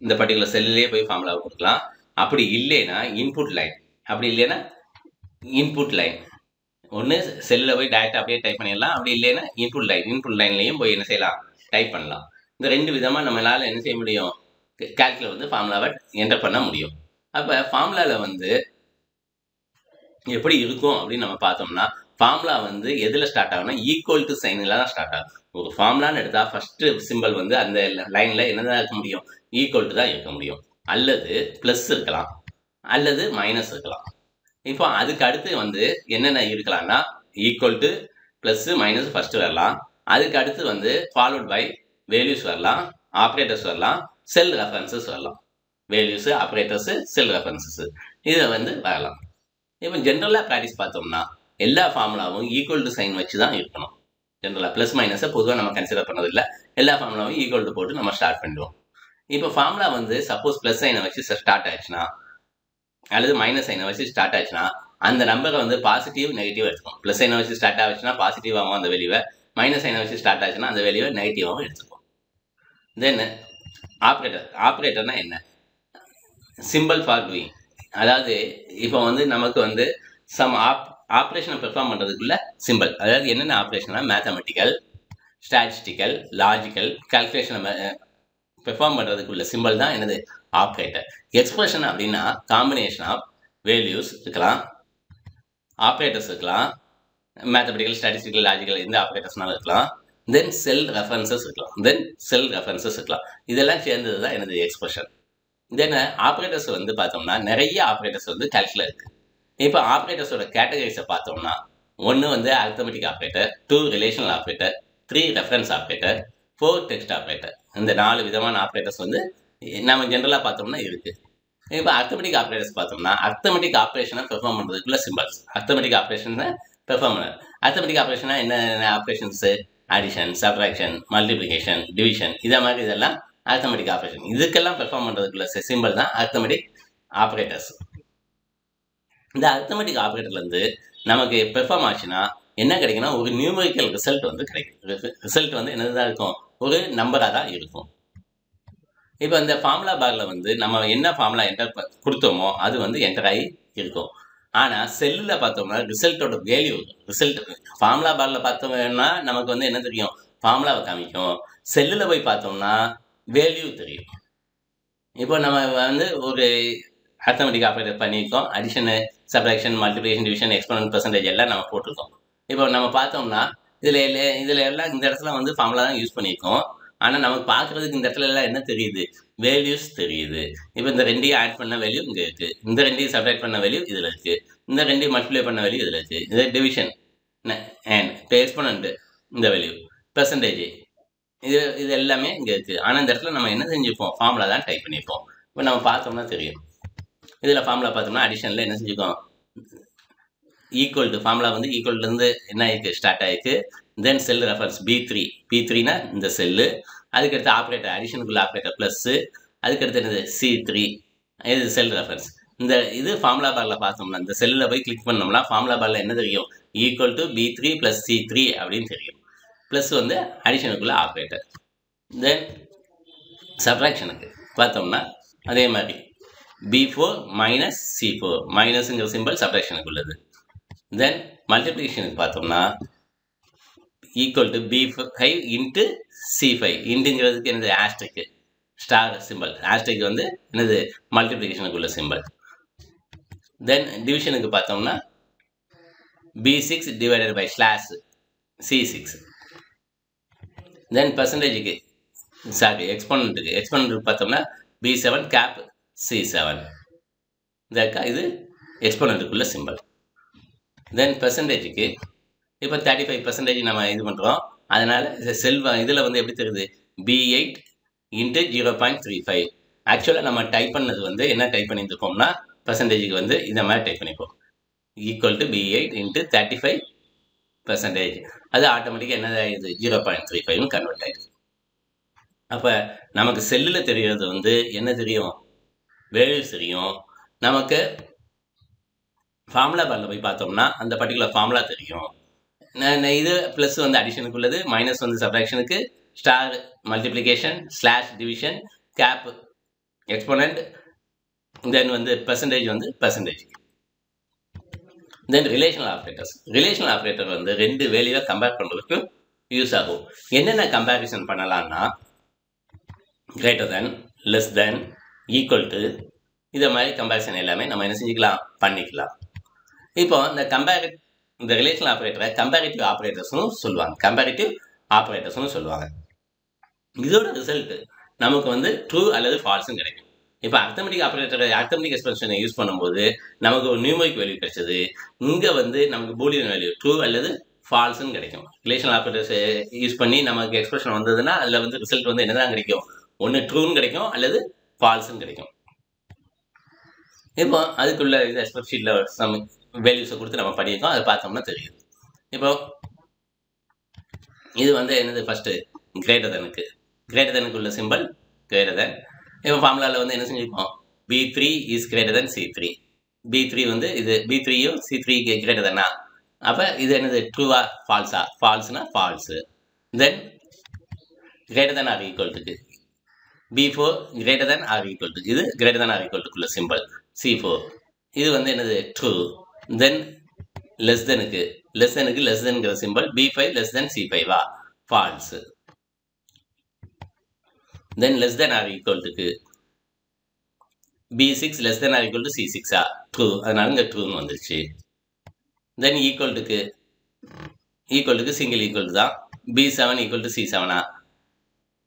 இந்த பர்டிகுலர் செல்லிலே போய் ஃபார்முலாவை கொடுக்கலாம். அப்படி இல்லைன்னா இன்புட் லைன், அப்படி இல்லைன்னா இன்புட் லைன். ஒன்று செல்லில் போய் டைரெக்டாக அப்படியே டைப் பண்ணிடலாம், அப்படி இல்லைன்னா இன்புட் லைன்லையும் போய் என்ன செய்யலாம், டைப் பண்ணலாம். இந்த ரெண்டு விதமாக நம்மளால் என்ன செய்ய முடியும், கால்குலேட்டர் வந்து ஃபார்முலாவை என்டர் பண்ண முடியும். அப்போ ஃபார்முலாவில் வந்து எப்படி இருக்கும் அப்படின்னு நம்ம பார்த்தோம்னா, ஃபார்முலா வந்து எதில் ஸ்டார்ட் ஆகும்னா ஈக்குவல் டு சைனில் தான் ஸ்டார்ட் ஆகும். ஒரு ஃபார்முலான்னு எடுத்தால் ஃபஸ்ட்டு சிம்பிள் வந்து அந்த லைனில் என்னதான் இருக்க முடியும், ஈக்குவல் டு தான் இருக்க முடியும். அல்லது ப்ளஸ் இருக்கலாம், அல்லது மைனஸ் இருக்கலாம். இப்போ அதுக்கு அடுத்து வந்து என்னென்ன இருக்கலாம்னா, equal to plus minus first வரலாம். அதுக்கு அடுத்து வந்து ஃபாலோட் பை வேல்யூஸ் வரலாம், ஆப்ரேட்டர்ஸ் வரலாம், செல் ரெஃபரன்சஸ் வரலாம். வேல்யூஸு, ஆப்ரேட்டர்ஸு, செல் ரெஃபரன்சஸ் இதை வந்து வரலாம். இப்போ ஜென்ரலாக ப்ராக்டிஸ் பார்த்தோம்னா எல்லா ஃபார்முலாவும் ஈக்குவல் டு சைன் வச்சு தான் இருக்கணும். ஜென்ரலாக ப்ளஸ் மைனஸை பொதுவாக நம்ம கன்சிடர் பண்ணதில்லை. எல்லா ஃபார்முலாவும் ஈக்குவல் டு போட்டு நம்ம ஸ்டார்ட் பண்ணிடுவோம். இப்போ ஃபார்முலா வந்து சப்போஸ் ப்ளஸ் சைனை வச்சு ஸ்டார்ட் ஆச்சுன்னா, அல்லது மைனஸ் சைனை வச்சு ஸ்டார்ட் ஆச்சுன்னா, அந்த நம்பரை வந்து பாசிட்டிவ் நெகட்டிவ் எடுத்துக்கும். ப்ளஸ் சைனை வச்சு ஸ்டார்ட் ஆச்சுன்னா பாசிட்டிவாகவும் அந்த வெளியை, மைனஸ் சைனை வச்சு ஸ்டார்ட் ஆச்சுன்னா அந்த வெளியை நெகட்டிவாகவும் எடுத்துக்கும். தென் ஆப்ரேட்டர்னா என்ன, சிம்பிள் ஃபார் டூயிங். அதாவது இப்போ வந்து நமக்கு வந்து சம் ஆப்ரேஷனை பெர்ஃபார்ம் பண்ணுறதுக்குள்ள சிம்பிள். அதாவது என்னென்ன ஆப்ரேஷன்னா மேத்தமெட்டிக்கல், ஸ்டாட்டிஸ்டிக்கல், லாஜிக்கல் கால்குலேஷனை பெர்ஃபார்ம் பண்ணுறதுக்குள்ள சிம்பிள் தான் என்னது, ஆப்ரேட்டர். எக்ஸ்பிரஷன் அப்படின்னா காம்பினேஷன் ஆஃப் வேல்யூஸ் இருக்கலாம், ஆப்ரேட்டர்ஸ் இருக்கலாம், மேத்தமெட்டிக்கல், ஸ்டாட்டிஸ்டிக்கல், லாஜிக்கல் எந்த ஆப்ரேட்டர்ஸ்னாலும் இருக்கலாம். தென் செல் ரெஃபரன்சஸ் இருக்கலாம். இதெல்லாம் சேர்ந்தது தான் எனது எக்ஸ்பிரஷன். தென் ஆப்ரேட்டர்ஸ் வந்து பார்த்தோம்னா நிறைய ஆப்ரேட்டர்ஸ் வந்து கால்குலேட் இருக்குது. இப்போ ஆப்ரேட்டர்ஸோட கேட்டகரிஸை பார்த்தோம்னா, 1 வந்து arithmetic operator, 2 relational operator, 3 reference operator, 4 text operator. இந்த 4 விதமான ஆப்ரேட்டர்ஸ் வந்து நம்ம ஜென்ரலாக பார்த்தோம்னா இருக்குது. இப்போ அரித்மெட்டிக் ஆப்ரேட்டர்ஸ் பார்த்தோம்னா அரித்மெட்டிக் ஆப்ரேஷனை பெர்ஃபார்ம் பண்ணுறதுக்குள்ள சிம்பிள்ஸ். அரித்மெட்டிக் ஆப்ரேஷனை பெர்ஃபார்ம் பண்ண அரித்மெட்டிக் ஆப்ரேஷனாக என்ன operations, addition, subtraction, multiplication, division, இதை மாதிரி இதெல்லாம் அரித்மெட்டிக் ஆப்ரேஷன். இதுக்கெல்லாம் பெர்ஃபார்ம் பண்ணுறதுக்குள்ள சிம்பிள் தான் அரித்மெட்டிக் ஆப்ரேட்டர்ஸ். இந்த அரித்மெட்டிக் ஆப்ரேட்டர்லேருந்து நமக்கு பெர்ஃபார்ம் ஆச்சுன்னா என்ன கிடைக்குன்னா, ஒரு நியூமரிக்கல் ரிசல்ட் வந்து கிடைக்கும். ரிசல்ட் வந்து என்னதான் இருக்கும், ஒரு நம்பராக தான் இருக்கும். இப்போ இந்த ஃபார்முலா பாரில் வந்து நம்ம என்ன ஃபார்முலா என்டர் கொடுத்தோமோ அது வந்து என்டர் ஆகி இருக்கும். ஆனால் செல்லில் பார்த்தோம்னா ரிசல்ட்டோட வேல்யூ, ரிசல்ட் ஃபார்முலா பாரில் பார்த்தோம்னா நமக்கு வந்து என்ன தெரியும், ஃபார்முலாவை காமிக்கும். செல்லில் போய் பார்த்தோம்னா வேல்யூ தெரியும். இப்போ நம்ம வந்து ஒரு அரித்மெட்டிக் ஆப்ரேட்டர் பண்ணியிருக்கோம், addition, subtraction, multiplication, division, exponent, percentage எல்லாம் நம்ம போட்டிருக்கோம். இப்போ நம்ம பார்த்தோம்னா இதில் எல்லாம் இந்த இடத்துல வந்து ஃபார்முலா தான் யூஸ் பண்ணியிருக்கோம். ஆனால் நமக்கு பார்க்குறதுக்கு இந்த இடத்துல எல்லாம் என்ன தெரியுது, வேல்யூஸ் தெரியுது. இப்போ இந்த ரெண்டையும் ஆட் பண்ண வேல்யூ இங்கே இருக்குது, இந்த ரெண்டையும் சப்ட்ராக்ட் பண்ண வேல்யூ இதில் இருக்குது, இந்த ரெண்டையும் மல்டிப்ளை பண்ண வேல்யூ இதில் இருக்குது. இது டிவிஷன் அண்ட் எக்ஸ்போனன்ட் இந்த வேல்யூ, பெர்சன்டேஜ் இது எல்லாமே இங்கே இருக்குது. ஆனால் இந்த இடத்துல நம்ம என்ன செஞ்சுப்போம், ஃபார்முலா தான் டைப் பண்ணியிருப்போம். இப்போ நம்ம பார்த்தோம்னா தெரியும். இதில் ஃபார்முலா பார்த்தோம்னா அடிஷனில் என்ன செஞ்சுக்கோம், ஈக்குவல் டு ஃபார்முலா வந்து ஈக்குவல்லேருந்து என்ன ஆயிருக்கு, ஸ்டார்ட் ஆயிருக்கு. தென் செல் ரெஃபரன்ஸ் B3னா இந்த செல்லு. அதுக்கடுத்து ஆப்ரேட்டர், அடிஷனுக்குள்ள ஆப்ரேட்டர் ப்ளஸ்ஸு. அதுக்கடுத்து என்னது C3, இது செல் ரெஃபரன்ஸ். இந்த இது ஃபார்முலா பாரில் பார்த்தோம்னா இந்த செல்லில் போய் கிளிக் பண்ணோம்னா ஃபார்முலா பாரில் என்ன தெரியும், ஈக்குவல் டு B3 + C3 அப்படின்னு தெரியும். ப்ளஸ் வந்து அடிஷனுக்குள்ள ஆப்ரேட்டர். தென் சப்ட்ராக்ஷனுக்கு பார்த்தோம்னா அதே மாதிரி B4 - C4, மைனஸுங்கிற சிம்பிள் சப்ட்ராக்ஷனுக்கு உள்ளது. தென் மல்டிப்ளிகேஷனுக்கு பார்த்தோம்னா ஈக்குவல் டு B5 × C5, இன்ட்டுங்கிறதுக்கு என்னது ஆஸ்ட்ரிக்கு, ஸ்டார் சிம்பிள். ஆஸ்ட்ரிக் வந்து என்னது மல்டிப்ளிகேஷனுக்கு உள்ள சிம்பிள். தென் டிவிஷனுக்கு பார்த்தோம்னா B6 / C6. தென் பெர்சன்டேஜுக்கு எக்ஸ்போனண்ட்டுக்கு பார்த்தோம்னா B7 cap C7. இது எக்ஸ்போனண்ட்டுக்குள்ள சிம்பிள். தென் பெர்சன்டேஜுக்கு இப்போ 35% நம்ம இது பண்ணுறோம். அதனால் இதில் வந்து எப்படி தெரியுது, B8 × 0.35. ஆக்சுவலாக நம்ம டைப் பண்ணது வந்து என்ன டைப் பண்ணியிருப்போம்னா பெர்சன்டேஜுக்கு வந்து இந்த மாதிரி டைப் பண்ணிப்போம், ஈக்குவல் டு B8 × 35%. அது ஆட்டோமேட்டிக்காக என்ன ஆயிடுது, 0.35 கன்வெர்ட் ஆயிடுது. அப்போ நமக்கு செல்லில் தெரியறது வந்து என்ன தெரியும், வேல்யூஸ் தெரியும். நமக்கு ஃபார்முலா பாரில் போய் பார்த்தோம்னா அந்த பர்டிகுலர் ஃபார்முலா தெரியும். இது ப்ளஸ் வந்து அடிஷனுக்கு உள்ளது, மைனஸ் வந்து சப்ராக்ஷனுக்கு, star multiplication, slash division, cap exponent, then வந்து பெர்சன்டேஜ் வந்து percentage. Then relational operators. Relational operator வந்து ரெண்டு வேல்யூவை கம்பேர் பண்ணுறதுக்கு யூஸ் ஆகும். என்னென்ன கம்பேரிசன் பண்ணலாம்னா greater than, less then, equal to, இதை மாதிரி கம்பேரிசன் எல்லாமே நம்ம என்ன செஞ்சுக்கலாம், பண்ணிக்கலாம். இப்போ இந்த ரிலேஷனல் ஆப்ரேட்டரை கம்பேரிட்டிவ் ஆப்ரேட்டர்ஸ்னு சொல்லுவாங்க. இதோட ரிசல்ட் நமக்கு வந்து ட்ரூ அல்லது ஃபால்ஸும் கிடைக்கும். இப்போ அர்த்தமெட்டிக் எக்ஸ்பிரஷனை யூஸ் பண்ணும்போது நமக்கு ஒரு நியூமரிக் வேல்யூ கிடைச்சது. இங்கே வந்து நமக்கு பூலியன் வேல்யூ ட்ரூ அல்லது ஃபால்ஸ்னு கிடைக்கும். ரிலேஷனல் ஆப்ரேட்டர்ஸ் யூஸ் பண்ணி நமக்கு எக்ஸ்பிரஷன் வந்ததுன்னா அதில் வந்து ரிசல்ட் வந்து என்னதான் கிடைக்கும், ஒன்று ட்ரூன்னு கிடைக்கும் அல்லது ஃபால்ஸ்ன்னு கிடைக்கும். இப்போ அதுக்குள்ள இது ஸ்ப்ரெட்ஷீட்டில் சம் வேல்யூஸை கொடுத்து நம்ம பண்ணியிருக்கோம், அதை பார்த்தோம்னா தெரியும். இப்போ இது வந்து என்னது, ஃபஸ்ட்டு கிரேட்டர் தெனுக்கு உள்ள சிம்பிள் கிரேட்டர் தென். இப்போ ஃபார்முலாவில் வந்து என்ன செஞ்சுருக்கோம், B3 is greater than C3. B3 வந்து இது B3யும் C3 கிரேட்டர் தென்னா, அப்போ இது என்னது ட்ரூவா ஃபால்ஸா, ஃபால்ஸ்னா false. Then greater than or equal டுக்கு B4 greater than or equal to, இது கிரேட்டர் தென் ஆர் ஈக்குவல் டுக்குள்ள சிம்பிள் C4, இது வந்து என்னது ட்ரூ. தென் லெஸ் தெனுக்கு லெஸ் தென்கிற சிம்பிள் B5 லெஸ் தென் C5வா, false. Then less than or equal டுக்கு B6 less than or equal to C6ஆ, ட்ரூ, அதனால இங்கே ட்ரூன்னு வந்துருச்சு. தென் ஈக்குவல் டுக்கு சிங்கிள் ஈக்குவல் டு தான், B7 equal to C7ஆ,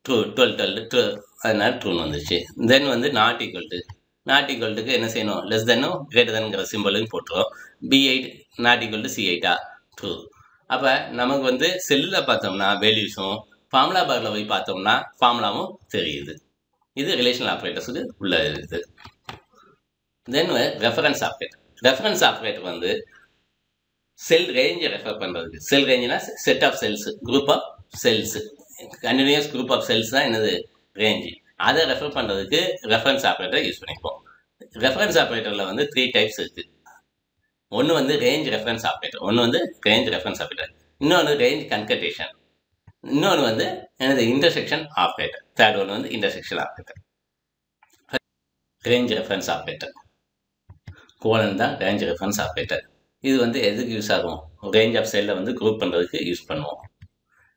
true, 12 true, அதனால ட்ரூன்னு வந்துருச்சு. தென் வந்து நாட் ஈக்குவல் டுக்கு என்ன செய்யணும், லெஸ் தென்னும் கிரேட்டர் தென்ங்கிற சிம்பிளையும் போட்டுரும். B8 நாட் ஈக்குவல் டு C8ஆ, ட்ரூ. அப்போ நமக்கு வந்து செல்லில் பார்த்தோம்னா வேல்யூஸும், ஃபார்முலா பாரில் போய் பார்த்தோம்னா ஃபார்முலாவும் தெரியுது. இது ரிலேஷனல் ஆப்ரேட்டர்ஸுக்கு உள்ள இருக்குது. தென் ரெஃபரன்ஸ் ஆப்ரேட்டர் வந்து செல் ரேஞ்சை ரெஃபர் பண்ணுறதுக்கு, செல் ரேஞ்சுனா set of cells, group of cells, continuous group of cells தான் என்னது ரேஞ்சு. அதை ரெஃபர் பண்ணுறதுக்கு ரெஃபரன்ஸ் ஆப்ரேட்டர் யூஸ் பண்ணிப்போம். ரெஃபரன்ஸ் ஆப்ரேட்டரில் வந்து 3 டைப்ஸ் இருக்குது. ஒன்று வந்து ரேஞ்ச் ரெஃபரன்ஸ் ஆப்ரேட்டர், இன்னொன்று ரேஞ்ச் கன்கட்டேஷன், இன்னொன்று வந்து என்னது இன்டர்செக்ஷன் ஆப்ரேட்டர், தேர்ட் ஒன்று வந்து intersection operator. Range reference operator colon தான் ரேஞ்ச் ரெஃபரன்ஸ் ஆப்ரேட்டர். இது வந்து எதுக்கு யூஸ் ஆகும், ரேஞ்ச் ஆஃப் செல்லை வந்து குரூப் பண்ணுறதுக்கு யூஸ் பண்ணுவோம்.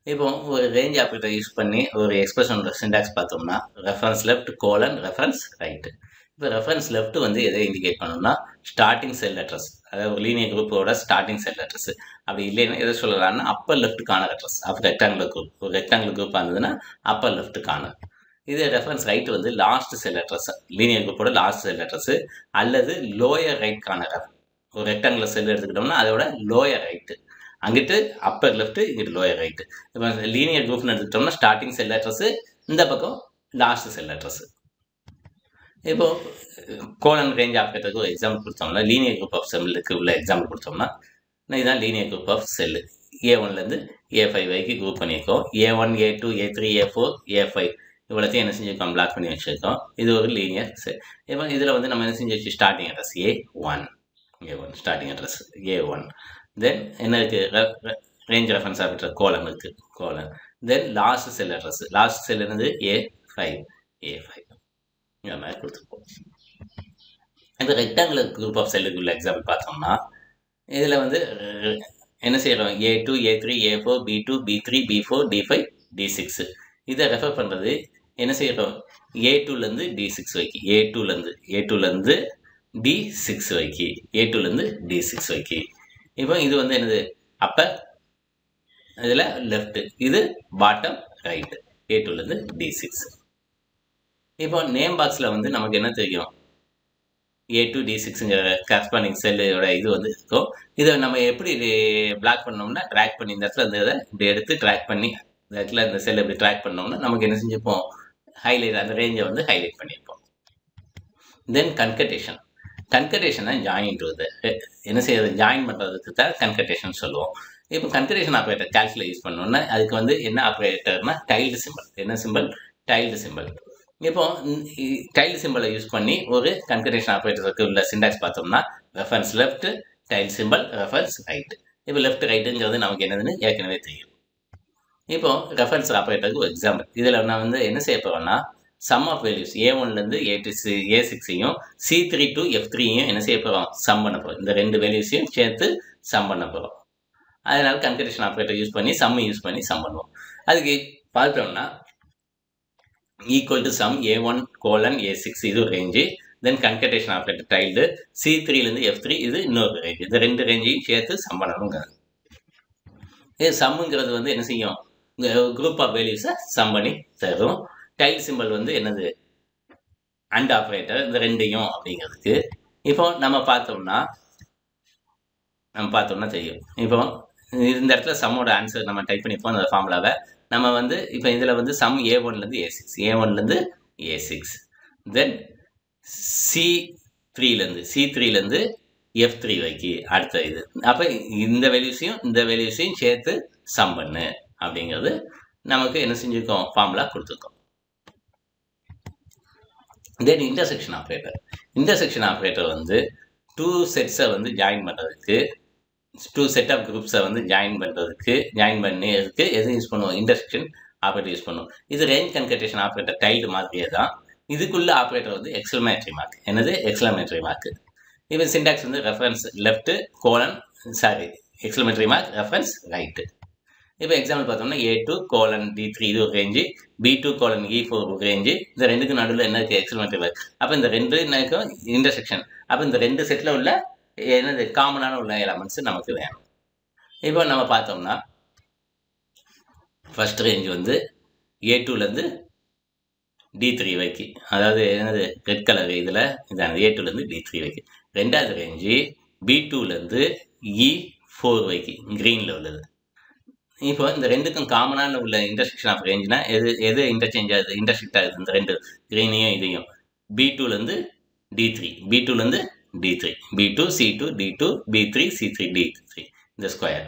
இப்போ ஒரு ரேஞ்ச் ஆப்ரேட்டர் யூஸ் பண்ணி ஒரு எக்ஸ்பிரஷனோட சிண்டாக்ஸ் பார்த்தோம்னா reference left colon reference right. இப்போ ரெஃபரன்ஸ் லெஃப்ட் வந்து எதை இண்டிகேட் பண்ணணும்னா ஸ்டார்டிங் செல் அட்ரஸ், அதாவது ஒரு லீனியர் குரூப்போட ஸ்டார்டிங் செல் அட்ரஸ். அப்படி இல்லைன்னா எதை சொல்லலாம்னா அப்பர் லெஃப்ட்டுக்கான அட்ரஸ், அப்போ ரெக்டாங்குலர் குரூப், ஒரு ரெக்டாங்குலர் குரூப்பாக இருந்ததுன்னா அப்பர் லெஃப்ட்டுக்கான. இது ரெஃபரன்ஸ் ரைட் வந்து லாஸ்ட் செல் அட்ரஸ், லீனியர் குரூப்போட லாஸ்ட் செல் அட்ரஸ், அல்லது லோயர் ரைட்கான ஒரு ரெக்டாங்குலர் செல் எடுத்துக்கிட்டோம்னா அதோட லோயர் ரைட்டு, அங்கிட்டு அப்பர் லெஃப்ட், இங்கிட்டு லோயர் ரைட்டு. இப்போ லீனியர் குரூப்னு எடுத்துக்கிட்டோம்னா ஸ்டார்டிங் செல் அட்ரஸ், இந்த பக்கம் லாஸ்ட் செல் அட்ரஸ். இப்போ கோலன் ரேஞ்ச் ஆப்ரேட்டருக்கு ஒரு எக்ஸாம்பிள் கொடுத்தோம்னா, லீனியர் குரூப் ஆஃப் செல்லுக்கு உள்ள எக்ஸாம்பிள் கொடுத்தோம்னா, இதுதான் லீனியர் குரூப் ஆஃப் செல்லு. A1லேருந்து A5 வரைக்கும் குரூப் பண்ணியிருக்கோம். A1 A2 A3 A4 A5 இவ்வளோத்தையும் என்ன செஞ்சுருக்கோம், பிளாக் பண்ணி வச்சுருக்கோம். இது ஒரு லீனியர் செல். இப்போ இதில் வந்து நம்ம என்ன செஞ்சு வச்சு starting address A1 starting address A1. தென் என்ன இருக்குது, ரேஞ்ச் ரெஃபரன்ஸ் ஆப்ரேட்டர் கோலன் இருக்குது, கோலன். தென் லாஸ்ட் செல் அட்ரஸ், லாஸ்ட் செல் என்னது A5 இந்த மாதிரி கொடுத்துருப்போம். இப்போ ரெக்டாங்குலர் குரூப் ஆஃப் செல்லுக்கு உள்ள எக்ஸாம்பிள் பார்த்தோம்னா, இதில் வந்து என்ன செய்கிறோம், A2 A3 A4 B2 B3 B4 D5 D6. இதை ரெஃபர் பண்ணுறது என்ன செய்கிறோம், A2லேருந்து D6 வரைக்கும், A2லேருந்து D6 வரைக்கும், A2லேருந்து D6 வரைக்கும். இப்போ இது வந்து என்னது அப்போ இதில் லெஃப்ட், இது பாட்டம் ரைட்டு, A2லேருந்து D6. இப்போ நேம் பாக்ஸில் வந்து நமக்கு என்ன தெரியும், A2 D6ங்கிற கரஸ்பாண்டிங் செல்லோட இது வந்து இருக்கும். இதை நம்ம எப்படி பிளாக் பண்ணோம்னா ட்ராக் பண்ணி இந்த இடத்துல இதை இப்படி எடுத்து ட்ராக் பண்ணி இந்த இடத்துல இந்த செல்லை இப்படி ட்ராக் பண்ணோம்னா நமக்கு என்ன செஞ்சுப்போம், ஹைலைட், அந்த ரேஞ்சை வந்து ஹைலைட் பண்ணியிருப்போம். தென் கன்கட்டேஷனை ஜாயின் டுவது, என்ன செய்யறது, ஜாயின் பண்ணுறதுக்கு தான் கன்கட்டேஷன் சொல்லுவோம். இப்போ கன்கட்டேஷன் ஆப்ரேட்டர் கால்குலேட் யூஸ் பண்ணோம்னா அதுக்கு வந்து என்ன ஆப்ரேட்டர்னா டைல்டு சிம்பிள். என்ன சிம்பிள், டைல்டு சிம்பிள். இப்போ டைல்டு சிம்பிளை யூஸ் பண்ணி ஒரு கன்கட்டேஷன் ஆப்ரேட்டருக்கு உள்ள சிண்டாக்ஸ் பார்த்தோம்னா reference left tilde symbol reference right. இப்போ லெஃப்ட் ரைட்டுங்கிறது நமக்கு என்னதுன்னு ஏற்கனவே தெரியும். இப்போ ரெஃபரன்ஸ் ஆப்ரேட்டருக்கு ஒரு எக்ஸாம்பிள். இதில் நான் வந்து என்ன செய்ய போகிறோம்னா சம் ஆஃப் வேல்யூஸ் A1லேருந்து A6ஐயும் C3 to F3ஐயும் என்ன செய்ய போகிறோம் சம் பண்ண போகிறோம். இந்த ரெண்டு வேல்யூஸையும் சேர்த்து சம் பண்ண போகிறோம். அதனால கன்கடேஷன் ஆப்ரேட்டர் யூஸ் பண்ணி சம் பண்ணுவோம். அதுக்கு பார்த்தோம்னா equal to some A1 colon A6 இது ஒரு ரேஞ்சு. தென் கன்கடேஷன் ஆப்ரேட்டர் டைல்டு C3லேருந்து F3 இது இன்னொரு ரேஞ்சு. இந்த ரெண்டு ரேஞ்சையும் சேர்த்து சம் பண்ணணுங்க. இது சம்முங்கிறது வந்து என்ன செய்யும் குரூப் ஆஃப் வேல்யூஸை சம் பண்ணி தரும். டைல் சிம்பிள் வந்து என்னது அண்ட் ஆப்ரேட்டர் இந்த ரெண்டையும் அப்படிங்கிறதுக்கு. இப்போ நம்ம பார்த்தோம்னா தெரியும். இப்போ இந்த இடத்துல சம்மோட ஆன்சர் நம்ம டைப் பண்ணிப்போம் அந்த ஃபார்முலாவை. நம்ம வந்து இப்போ இதில் வந்து சம் A1லேருந்து A6 தென் C3லேருந்து F3 வைக்கி அடுத்த இது. அப்போ இந்த வேல்யூஸையும் சேர்த்து சம் பண்ணு அப்படிங்கிறது நமக்கு என்ன செஞ்சுருக்கோம் ஃபார்முலா கொடுத்துருக்கோம். தென் இன்டர்செக்ஷன் ஆப்ரேட்டர் வந்து டூ செட்ஸை வந்து ஜாயின் பண்ணுறதுக்கு டூ செட் ஆஃப் குரூப்ஸை வந்து ஜாயின் பண்ணியதுக்கு எது யூஸ் பண்ணுவோம் இன்டர்செக்ஷன் ஆப்ரேட்டர் யூஸ் பண்ணுவோம். இது ரேஞ்ச் கன்கடேஷன் ஆப்ரேட்டர் டைல்டு மாதிரியே தான். இதுக்குள்ள ஆப்ரேட்டர் வந்து எக்ஸ்க்ளமேட்டரி மார்க். இப்போ சிண்டாக்ஸ் வந்து reference left colon exclamatory mark reference right. இப்போ எக்ஸாம்பிள் பார்த்தோம்னா A2 கோலன் D3 இது ஒரு ரேஞ்சு, B2 கோலன் E4 ஒரு ரேஞ்சு. இந்த ரெண்டுக்கு நடுவில் என்ன இருக்குது எக்ஸ்க்ளமேட்டரி மார்க். அப்போ இந்த ரெண்டு என்னக்கும் இன்டர்செக்ஷன். அப்போ இந்த ரெண்டு செட்டில் உள்ள என்னது காமனான உள்ள எலமெண்ட்ஸ் நமக்கு வேணும். இப்போ நம்ம பார்த்தோம்னா ஃபர்ஸ்ட் ரேஞ்ச் வந்து A2லேருந்து D3 வைக்கி, அதாவது என்னது ரெட் கலர் இதில் இதானது A2லேருந்து D3 வைக்கி. ரெண்டாவது ரேஞ்சு B2லேருந்து E4 வைக்கி க்ரீனில் உள்ளது. இப்போ இந்த ரெண்டுக்கும் காமனான உள்ள இன்டர்செக்ஷன் ஆஃப் ரேஞ்சுனா எது இன்டர்செக்ட் ஆகுது இந்த ரெண்டு க்ரீனையும் இதையும் B2லேருந்து D3 B2 C2 D2 B3 C3 D3 இந்த ஸ்கொயர்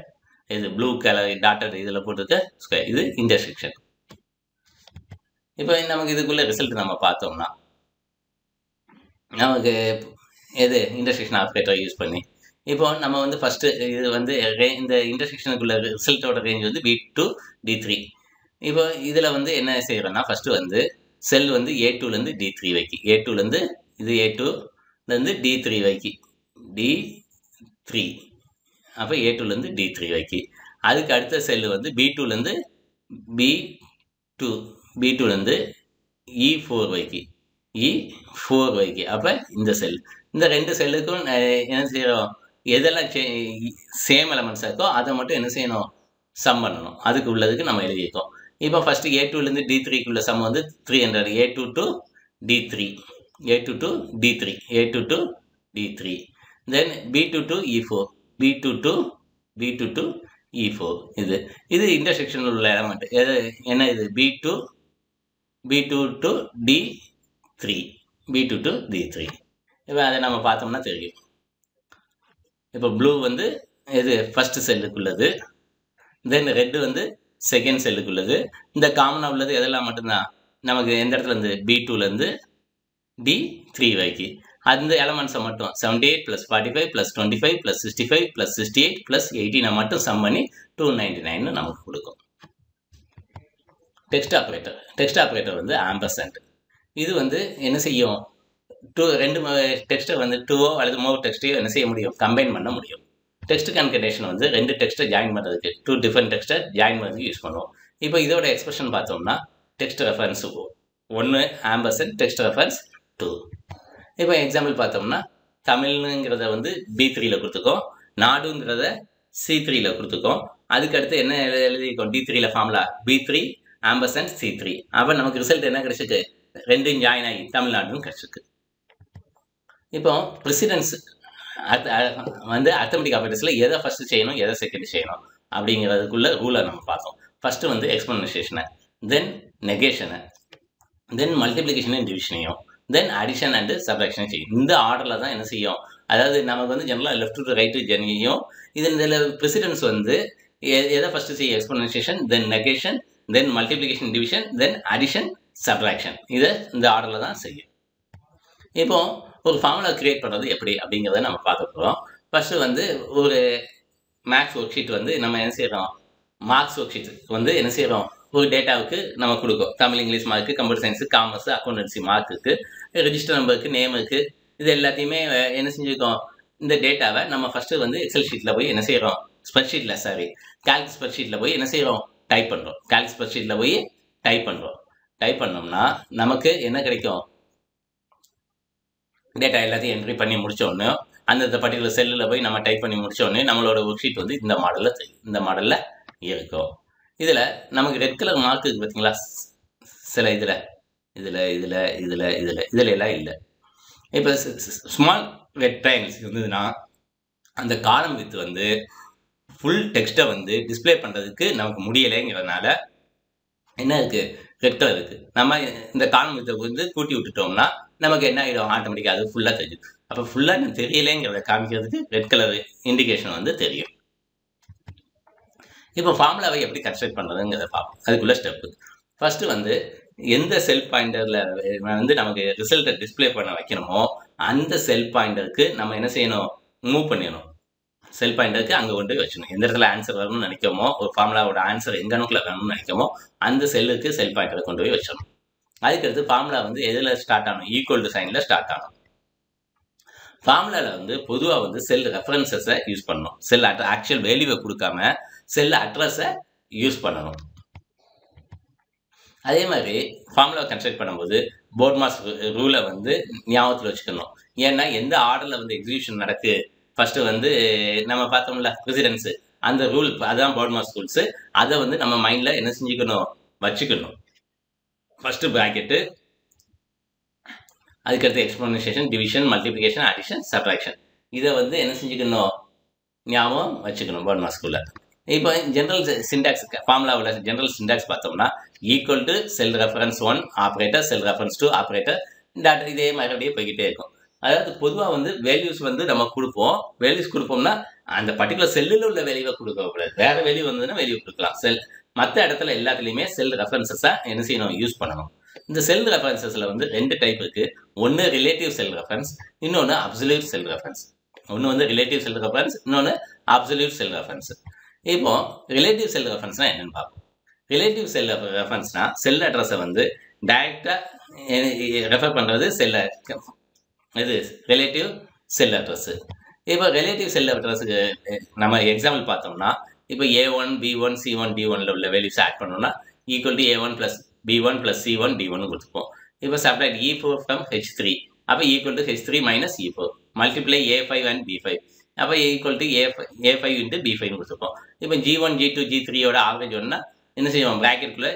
இது ப்ளூ கலர் டாட்டட் இதில் போட்டிருக்க ஸ்கொயர் இது இன்டர்செக்ஷன். இப்போ நமக்கு இதுக்குள்ள ரிசல்ட் நம்ம பார்த்தோம்னா நமக்கு எது இன்டர்செக்ஷன் ஆப்ரேட்டர் யூஸ் பண்ணி இப்போ நம்ம வந்து ஃபஸ்ட்டு இது வந்து இந்த இன்டர்செக்ஷனுக்குள்ள ரிசல்ட்டோட ரேஞ்ச் வந்து B2 D3. இப்போ இதில் வந்து என்ன செய்கிறோன்னா ஃபஸ்ட்டு வந்து செல் வந்து A2லேருந்து D3 வைக்கி, A2லேருந்து இது A2லேருந்து D3 வைக்கி D3. அப்போ A2லேருந்து D3 வைக்கி. அதுக்கு அடுத்த செல்லு வந்து B2லேருந்து B2லேருந்து E4 வைக்கி அப்போ இந்த செல். இந்த ரெண்டு செல்லுக்கும் என்ன செய்கிறோம் எதெல்லாம் சேம் எலமெண்ட்ஸாக இருக்கோ அதை மட்டும் என்ன செய்யணும் சம் பண்ணணும். அதுக்கு உள்ளதுக்கு நம்ம எழுதியிருக்கோம். இப்போ ஃபஸ்ட்டு A2லேருந்து D3க்குள்ள சம் வந்து 300 A2 to D3 then B2 to E4 இது இன்டர்செக்ஷனில் உள்ள எலமெண்ட் என்ன இது B2 to D3 இப்போ அதை நம்ம பார்த்தோம்னா தெரியும். இப்போ ப்ளூ வந்து இது ஃபஸ்ட்டு செல்லுக்குள்ளது, தென் ரெட்டு வந்து செகண்ட் செல்லுக்குள்ளது. இந்த காமனாக உள்ளது எதெல்லாம் மட்டும்தான் நமக்கு எந்த இடத்துல இருந்து B2லேருந்து D3 வைக்கி அந்த எலமெண்ட்ஸை மட்டும் 78 + 45 + 25 + 65 + 68 + 18 மட்டும் சம் பண்ணி 299 நமக்கு கொடுக்கும். டெக்ஸ்ட் ஆப்ரேட்டர் வந்து ஆம்பர்சண்ட். இது வந்து என்ன செய்யும் ரெண்டு டெக்ஸ்ட்டை வந்து டூவோ அல்லது மோர் டெக்ஸ்ட்டையோ என்ன செய்ய முடியும் கம்பைன் பண்ண முடியும். டெக்ஸ்ட் கன்கடேஷன் வந்து ரெண்டு டெக்ஸ்ட்டை ஜாயின் பண்ணுறதுக்கு டூ டிஃப்ரெண்ட் டெக்ஸ்ட்டை ஜாயின் பண்ணுறதுக்கு யூஸ் பண்ணுவோம். இப்போ இதோட எக்ஸ்பிரஷன் பார்த்தோம்னா text reference 1 ampersand text reference 2. இப்போ எக்ஸாம்பிள் பார்த்தோம்னா தமிழ்ங்கிறத வந்து B3ல் கொடுத்துக்கோம், நாடுங்கிறத C3ல் கொடுத்துக்கோம். அதுக்கடுத்து என்ன எழுதியிருக்கோம் D3ல் ஃபார்முலா B3 ஆம்பர்சண்ட் C3. அப்போ நமக்கு ரிசல்ட் என்ன கிடைச்சிருக்கு ரெண்டும் ஜாயின் ஆகி தமிழ்நாடுன்னு கிடைச்சிருக்கு. இப்போ ப்ரெசிடென்ஸ் வந்து அர்த்தமெட்டிக் ஆப்ரேட்டர்ஸில் எதை ஃபஸ்ட்டு செய்யணும் எதை செகண்ட் செய்யணும் அப்படிங்கிறதுக்குள்ள ரூலை நம்ம பார்த்தோம். ஃபஸ்ட்டு வந்து எக்ஸ்பிளனேஷனை, தென் நெகேஷனை, தென் மல்டிப்ளிகேஷன் அண்ட் டிவிஷனையும், தென் அடிஷன் அண்ட் சப்ராக்ஷனை செய்யும். இந்த ஆர்டரில் தான் என்ன செய்யும், அதாவது நமக்கு வந்து ஜெனரலாக லெஃப்ட் டு ரைட்டு ஜெர்னியும் இதில் ப்ரெசிடென்ஸ் வந்து எதை ஃபஸ்ட்டு செய்யும் எக்ஸ்பிளனேஷன், தென் நெகேஷன், தென் மல்டிப்ளிகேஷன் டிவிஷன், தென் அடிஷன் சப்ராக்ஷன். இதை இந்த ஆர்டரில் தான் செய்யும். இப்போ ஒரு ஃபார்முலா கிரியேட் பண்ணுறது எப்படி அப்படிங்கிறத நம்ம பார்க்க போகிறோம். ஃபஸ்ட்டு வந்து ஒரு மேக்ஸ் ஒர்க் ஷீட் வந்து நம்ம என்ன செய்கிறோம், மார்க்ஸ் ஒர்க் ஷீட் வந்து என்ன செய்கிறோம், ஒரு டேட்டாவுக்கு நம்ம கொடுக்கும். Tamil, English mark, computer science, commerce, accountancy மார்க்குக்கு, ரெஜிஸ்டர் நம்பருக்கு, நேமுக்கு, இது எல்லாத்தையுமே என்ன செஞ்சுருக்கோம், இந்த டேட்டாவை நம்ம ஃபஸ்ட்டு வந்து எக்ஸல் ஷீட்டில் போய் என்ன செய்கிறோம், ஸ்ப்ரெட்ஷீட்டில் கால்க் ஸ்ப்ரெட்ஷீட்டில் போய் என்ன செய்கிறோம், டைப் பண்ணுறோம். கால்க் ஸ்ப்ரெட்ஷீட்டில் போய் டைப் பண்ணுறோம். டைப் பண்ணோம்னா நமக்கு என்ன கிடைக்கும், டேட்டா எல்லாத்தையும் என்ட்ரி பண்ணி முடித்தோடனே அந்தந்த பர்டிகுலர் செல்லில் போய் நம்ம டைப் பண்ணி முடித்தோடனே நம்மளோட ஒர்க் ஷீட் வந்து இந்த மாடலில் இருக்கும். இதில் நமக்கு ரெட் கலர் மார்க் இருக்குது பார்த்தீங்களா, சில இதில் எல்லாம் இல்லை. இப்போ ஸ்மால் ரெட் ட்ரையாங்கிள்ஸ் இருந்ததுன்னா அந்த காலம் வித் வந்து ஃபுல் டெக்ஸ்ட்டை வந்து டிஸ்பிளே பண்ணுறதுக்கு நமக்கு முடியலைங்கிறதுனால என்ன இருக்குது, ரெட் கலர் இருக்குது. நம்ம இந்த காலம் வித்தை வந்து கூட்டி விட்டுட்டோம்னா நமக்கு என்ன ஆகிடும், ஆட்டோமேட்டிக்காக அது ஃபுல்லாக தெரியும். அப்போ ஃபுல்லாக எனக்கு தெரியலைங்கிறத காமிக்கிறதுக்கு ரெட் கலர் இண்டிகேஷன் வந்து தெரியும். இப்போ ஃபார்முலாவை எப்படி கன்ஸ்ட்ரக்ட் பண்ணுறதுங்கிறத பார்ப்போம். அதுக்குள்ள ஸ்டெப்பு ஃபஸ்ட்டு வந்து எந்த செல் பாயிண்டரில் வந்து நமக்கு ரிசல்ட்டை டிஸ்பிளே பண்ண வைக்கணுமோ அந்த செல் பாயிண்டருக்கு நம்ம என்ன செய்யணும், மூவ் பண்ணிடணும். செல் பாயிண்டருக்கு அங்கே கொண்டு போய் வச்சிடணும். எந்த இடத்துல ஆன்சர் வரணும்னு நினைக்கமோ, ஒரு ஃபார்முலாவோட ஆன்சர் எங்கே நோக்கில் வேணும்னு நினைக்கமோ அந்த செல்லுக்கு செல் பாயிண்டரை கொண்டு போய் வச்சிடணும். அதுக்கடுத்து ஃபார்முலா வந்து எதில் ஸ்டார்ட் ஆகணும், ஈக்குவல் டு சைனில் ஸ்டார்ட் ஆகணும். ஃபார்முலாவில் வந்து பொதுவாக வந்து செல் ரெஃபரன்சஸை யூஸ் பண்ணணும். செல் ஆக்சுவல் வேல்யூவை கொடுக்காம செல் அட்ரஸை யூஸ் பண்ணணும். அதே மாதிரி ஃபார்முலாவை கன்ஸ்ட்ரக்ட் பண்ணும்போது போர்ட்மாஸ் ரூலை வந்து ஞாபகத்தில் வச்சுக்கணும். ஏன்னா எந்த ஆர்டரில் வந்து எக்ஸிக்யூஷன் நடக்கு, ஃபஸ்ட்டு வந்து நம்ம பார்த்தோம்ல ப்ரெசிடென்ஸு, அந்த ரூல் அதுதான் போர்ட்மாஸ் ரூல்ஸு. அதை வந்து நம்ம மைண்டில் என்ன செஞ்சுக்கணும், வச்சுக்கணும். ஃபஸ்ட்டு ப்ராக்கெட்டு, அதுக்கடுத்து எக்ஸ்போனன்ஷியேஷன், டிவிஷன், மல்டிப்ளிகேஷன், அடிஷன், சப்ட்ராக்ஷன், இதை வந்து என்ன செஞ்சுக்கணும், ஞாபகம் வச்சுக்கணும் போர்ட்மாஸ் ரூலை. இப்போ ஜென்ரல் சிண்டாக்ஸ் ஃபார்முலாவில் ஜென்ரல் சிண்டாக்ஸ் பார்த்தோம்னா equal to sell reference 1 operator, sell reference 2 operator, tata இதே மாதிரியே போய்கிட்டே இருக்கும். அதாவது பொதுவாக வந்து வேல்யூஸ் வந்து நம்ம கொடுப்போம். வேல்யூஸ் கொடுப்போம்னா அந்த பர்டிகுலர் செல்லில் உள்ள வேல்யூவை கொடுக்கக்கூடாது. வேறு வேல்யூ வந்ததுன்னா வேல்யூ கொடுக்கலாம். மற்ற இடத்துல எல்லாத்துலேயுமே செல் ரெஃபரன்சஸாக என்ன செய்யணும், யூஸ் பண்ணணும். இந்த செல் ரெஃபரன்சஸில் வந்து 2 டைப் இருக்குது. ஒன்று ரிலேட்டிவ் செல் ரெஃபரன்ஸ், இன்னொன்று அப்சல்யூட் செல் ரெஃபரன்ஸ். ஒன்று வந்து ரிலேட்டிவ் செல் ரெஃபரன்ஸ், இன்னொன்று அப்சல்யூட் செல் ரெஃபரன்ஸ். இப்போ ரிலேட்டிவ் செல் ரெஃபரன்ஸ்னால் என்னென்னு பார்ப்போம். ரிலேட்டிவ் செல் ரெஃபரன்ஸ்னால் செல் அட்ரஸை வந்து டைரெக்டாக ரெஃபர் பண்ணுறது செல்லை, இது ரிலேட்டிவ் செல் அட்ரஸு. இப்போ ரிலேட்டிவ் செல் அட்ரஸுக்கு நம்ம எக்ஸாம்பிள் பார்த்தோம்னா, இப்போ A1, B1, C1, D1ல் உள்ள வேல்யூஸ் ஆட் பண்ணோம்னா equal to A1 + B1 + C1 D1 கொடுத்துப்போம். இப்போ சப்ட்ராக்ட் E4 from H3, அப்போ equal to H3 - E4, multiply A5 and B5, அப்போ ஈக்குவல் டு A5 × B5 கொடுத்துப்போம். இப்போ G1, G2, G3யோட ஆவரேஜ் ஒன்றா என்ன செய்வோம், ப்ராக்கெட்டுக்குள்ளே,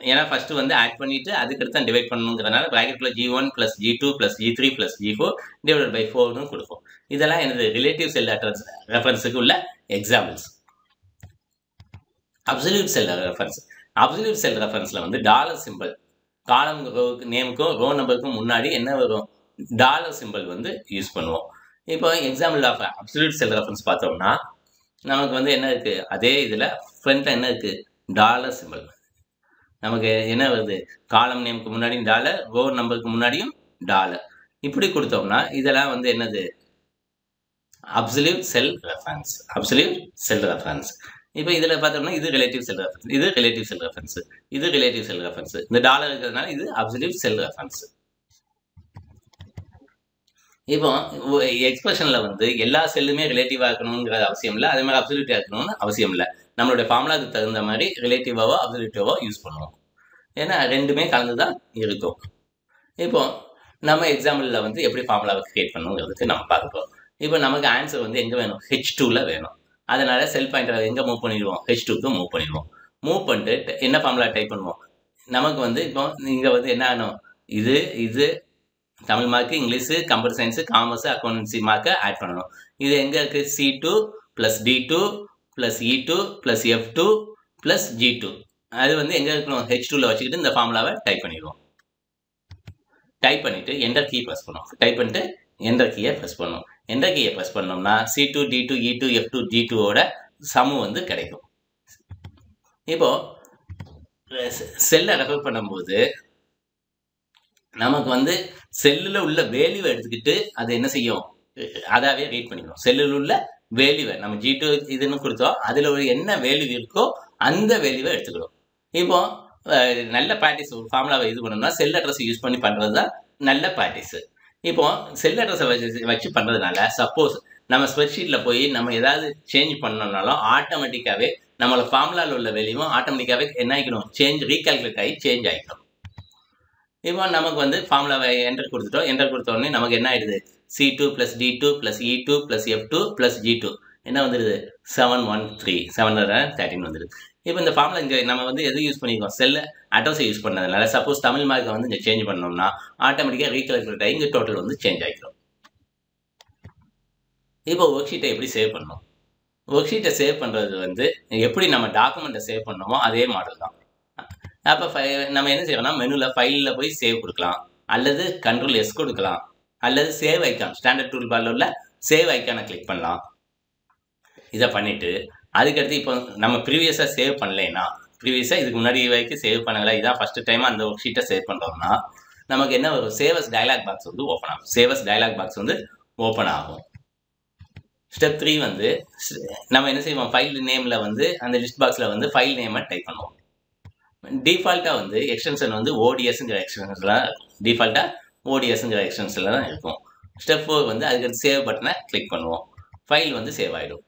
ஏன்னா ஃபஸ்ட்டு வந்து ஆட் பண்ணிவிட்டு அதுக்கடுத்து தான் டிவைட் பண்ணணுங்கிறதுனால ப்ராக்கெட்டில் G1 + G2 + G3 + G4 / 4ன்னு கொடுப்போம். இதெல்லாம் எனது ரிலேட்டிவ் செல் ரெஃபரன்ஸுக்கு உள்ள examples. Absolute cell reference. Absolute cell ரெஃபரன்ஸில் வந்து டாலர் சிம்பிள், காலம் நேமுக்கும் ரோ நம்பருக்கும் முன்னாடி என்ன வரும், டாலர் சிம்பிள் வந்து யூஸ் பண்ணுவோம். இப்போ example of absolute cell reference பார்த்தோம்னா நமக்கு வந்து என்ன இருக்குது, அதே இதில் ஃப்ரண்ட்டில் என்ன இருக்குது, டாலர் சிம்பிள். நமக்கு என்ன வருது, காலம் நேமுக்கு முன்னாடியும் டாலர், ரோ நம்பருக்கு முன்னாடியும் டாலர். இப்படி கொடுத்தோம்னா இதெல்லாம் வந்து என்னது, absolute cell reference. Absolute cell reference. இப்போ இதில் பார்த்தோம்னா இது ரிலேட்டிவ் செல் ரெஃபரன்ஸ், இது ரிலேட்டிவ் செல் ரெஃபரன்ஸ், இது ரிலேட்டிவ் செல் ரெஃபரன்ஸ். இந்த டாலர் இருக்கிறதுனால இது அப்சல்யூட் செல் ரெஃபரன்ஸ். இப்போ எக்ஸ்பிரஷனில் வந்து எல்லா செல்லுமே ரிலேட்டிவாக இருக்கணுங்கிறது அவசியம் இல்லை, அதே மாதிரி அப்சல்யூட்டாக இருக்கணும்னு அவசியம் இல்லை. நம்மளுடைய ஃபார்முலாவுக்கு தகுந்த மாதிரி ரிலேட்டிவாவோ அப்சல்யூட்டிவாவோ யூஸ் பண்ணுவோம். ஏன்னா ரெண்டுமே கலந்து தான் இருக்கும். இப்போ நம்ம எக்ஸாம்பிளில் வந்து எப்படி ஃபார்முலாவை கிரியேட் பண்ணணுங்கிறதுக்கு நம்ம பார்க்குறோம். இப்போ நமக்கு ஆன்சர் வந்து எங்கே வேணும், H2ல் வேணும். அதனால் செல் பாயிண்டரை எங்கே மூவ் பண்ணிடுவோம், H2க்கு மூவ் பண்ணிடுவோம். மூவ் பண்ணிட்டு என்ன ஃபார்முலா டைப் பண்ணுவோம், நமக்கு வந்து இப்போ இங்கே வந்து என்ன ஆகணும், இது Tamil mark, English, computer science, commerce, accountancy மார்க்கை ஆட் பண்ணணும். இது எங்கே இருக்குது, C2 + D2 + E2 + F2 + G2. அது வந்து எங்கே இருக்கணும், H2ல் வச்சுக்கிட்டு இந்த ஃபார்முலாவை டைப் பண்ணிடுவோம். டைப் பண்ணிவிட்டு என்டர் கீ ப்ரெஸ் பண்ணுவோம். டைப் பண்ணிட்டு என்டர் கீயை ப்ரெஸ் பண்ணுவோம். என்டர் கீயை ப்ரெஸ் பண்ணோம்னா C2, D2, E2, F2, G2வோட சமு வந்து கிடைக்கும். இப்போது செல்லை ரெஃபர் பண்ணும்போது நமக்கு வந்து செல்லில் உள்ள வேல்யூவை எடுத்துக்கிட்டு அது என்ன செய்யும், அதாவே ரீட் பண்ணிக்கணும். செல்லில் உள்ள வேல்யூவை நம்ம G2 இதுன்னு கொடுத்தோம், அதில் என்ன வேல்யூ இருக்கோ அந்த வேல்யூவை எடுத்துக்கணும். இப்போ நல்ல ப்ராக்டிஸ் ஃபார்முலாவை இது பண்ணணும்னா செல் அட்ரஸ் யூஸ் பண்ணி பண்ணுறது தான் நல்ல ப்ராக்டிஸு. இப்போ செல் அட்ரஸை வச்சு பண்ணுறதுனால சப்போஸ் நம்ம ஸ்ப்ரெட்ஷீட்டில் போய் நம்ம ஏதாவது சேஞ்ச் பண்ணோம்னாலும் ஆட்டோமேட்டிக்காகவே நம்மளோட ஃபார்முலாவில் உள்ள வேல்யூவும் ஆட்டோமேட்டிக்காகவே என்ன ஆகிக்கணும், ரீகால்குலேட் ஆகி சேஞ்ச் ஆகிக்கணும். இப்போ நமக்கு வந்து ஃபார்முலாவை என்டர் கொடுத்துட்டோம். என்டர் கொடுத்த உடனே நமக்கு என்ன ஆயிடுது, C2 + D2 + E2 + F2 + G2 என்ன வந்துடுது, 713 வந்துடுது. இப்போ இந்த ஃபார்முலா இங்கே நம்ம வந்து எது யூஸ் பண்ணியிருக்கோம், செல்ல அட்ரஸை யூஸ் பண்ணதுனால சப்போஸ் தமிழ் மார்க்கை வந்து இங்கே சேஞ்ச் பண்ணோம்னா ஆட்டோமேட்டிக்காக ரீகால்குலேட் ஆகி இங்கே டோட்டல் வந்து சேஞ்ச் ஆகிக்கிறோம். இப்போ ஒர்க் ஷீட்டை எப்படி சேவ் பண்ணணும், ஒர்க் ஷீட்டை சேவ் பண்ணுறது வந்து எப்படி நம்ம டாக்குமெண்ட்டை சேவ் பண்ணணுமோ அதே மாடல் தான். அப்போ நம்ம என்ன செய்யறோம்னா மெனுவில் ஃபைலில் போய் சேவ் கொடுக்கலாம், அல்லது Ctrl+S கொடுக்கலாம், அல்லது சேவ் ஐக்கான் ஸ்டாண்டர்ட் டூல் பாரில் உள்ள சேவ் ஐக்கானை கிளிக் பண்ணலாம். இதை பண்ணிவிட்டு அதுக்கடுத்து இப்போ நம்ம ப்ரீவியஸாக சேவ் பண்ணலைன்னா, ப்ரீவியஸாக இதுக்கு முன்னாடி வரைக்கும் சேவ் பண்ணலை, இதான் ஃபஸ்ட்டு டைமாக அந்த ஒர்க் ஷீட்டை சேவ் பண்ணுறோம்னா நமக்கு என்ன ஒரு சேவஸ் டயலாக் பாக்ஸ் வந்து ஓப்பன் ஆகும். சேவஸ் டயலாக் பாக்ஸ் வந்து ஓப்பன் ஆகும். ஸ்டெப் 3 வந்து நம்ம என்ன செய்வோம், ஃபைல் நேமில் வந்து அந்த லிஸ்ட் பாக்ஸில் வந்து ஃபைல் நேமை டைப் பண்ணுவோம். டிஃபால்ட்டாக வந்து எக்ஸ்டென்ஷன் வந்து ஓடிஎஸ்ங்கிற எக்ஸ்டென்ஷனில் டிஃபால்ட்டாக ஓடிஎஸ்ங்கிற எக்ஸ்டென்ஷனில் தான் இருக்கும். ஸ்டெப் 4 வந்து அதுக்கடுத்து சேவ் பட்டனை கிளிக் பண்ணுவோம், ஃபைல் வந்து சேவ் ஆகிடும்.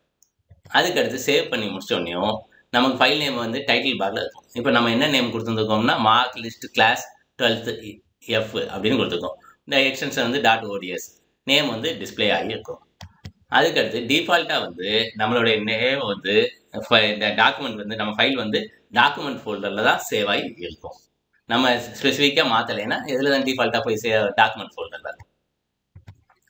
அதுக்கடுத்து சேவ் பண்ணி முடிச்சோடனையும் நமக்கு ஃபைல் நேம் வந்து டைட்டில் பாரில் இருக்கும். இப்போ நம்ம என்ன நேம் கொடுத்துருக்கோம்னா mark list class 12th F அப்படின்னு கொடுத்துருக்கோம். இந்த எக்ஸ்டென்ஷன் வந்து .ods நேம் வந்து டிஸ்பிளே ஆகி இருக்கும். அதுக்கடுத்து டிஃபால்ட்டாக வந்து நம்மளுடைய நேம் வந்து இந்த டாக்குமெண்ட் வந்து நம்ம ஃபைல் வந்து டாக்குமெண்ட் ஃபோல்டரில் தான் சேவ் ஆகி இருக்கும். நம்ம ஸ்பெசிஃபிக்காக மாற்றலைன்னா இதில் தான் டிஃபால்ட்டாக போய் டாக்குமெண்ட் ஃபோல்டரில்.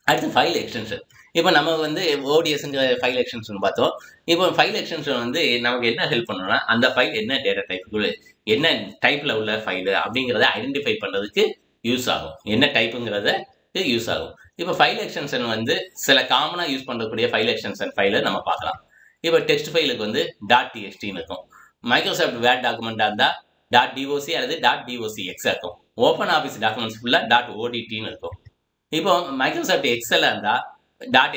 அடுத்து ஃபைல் எக்ஸ்டென்ஷன். இப்போ நம்ம வந்து ஓடிஎஸ்ங்கிற ஃபைல் எக்ஸ்டென்ஷன் பார்த்தோம். இப்போ ஃபைல் எக்ஸ்டென்ஷன் வந்து நமக்கு என்ன ஹெல்ப் பண்ணணும்னா அந்த ஃபைல் என்ன டேட்டா டைப்புக்கு என்ன டைப்பில் உள்ள ஃபைலு அப்படிங்கிறத ஐடென்டிஃபை பண்ணுறதுக்கு யூஸ் ஆகும், என்ன டைப்புங்கிறத யூஸ் ஆகும். இப்போ ஃபைல் எக்ஸ்டென்ஷன் வந்து சில காமனாக யூஸ் பண்ணக்கூடிய ஃபைல் எக்ஸ்டென்ஷன் ஃபைலை நம்ம பார்க்கலாம். இப்போ டெக்ஸ்ட் ஃபைலுக்கு வந்து .txtன்னு இருக்கும். மைக்ரோசாஃப்ட் வேர்ட் டாக்குமெண்ட்டாக இருந்தால் .doc அல்லது .docx இருக்கும். ஓப்பன் ஆஃபீஸ் டாக்குமெண்ட்ஸ் ஃபுல்லாக .odtன்னு இருக்கும். இப்போ மைக்ரோசாஃப்ட் எக்ஸலாக இருந்தால்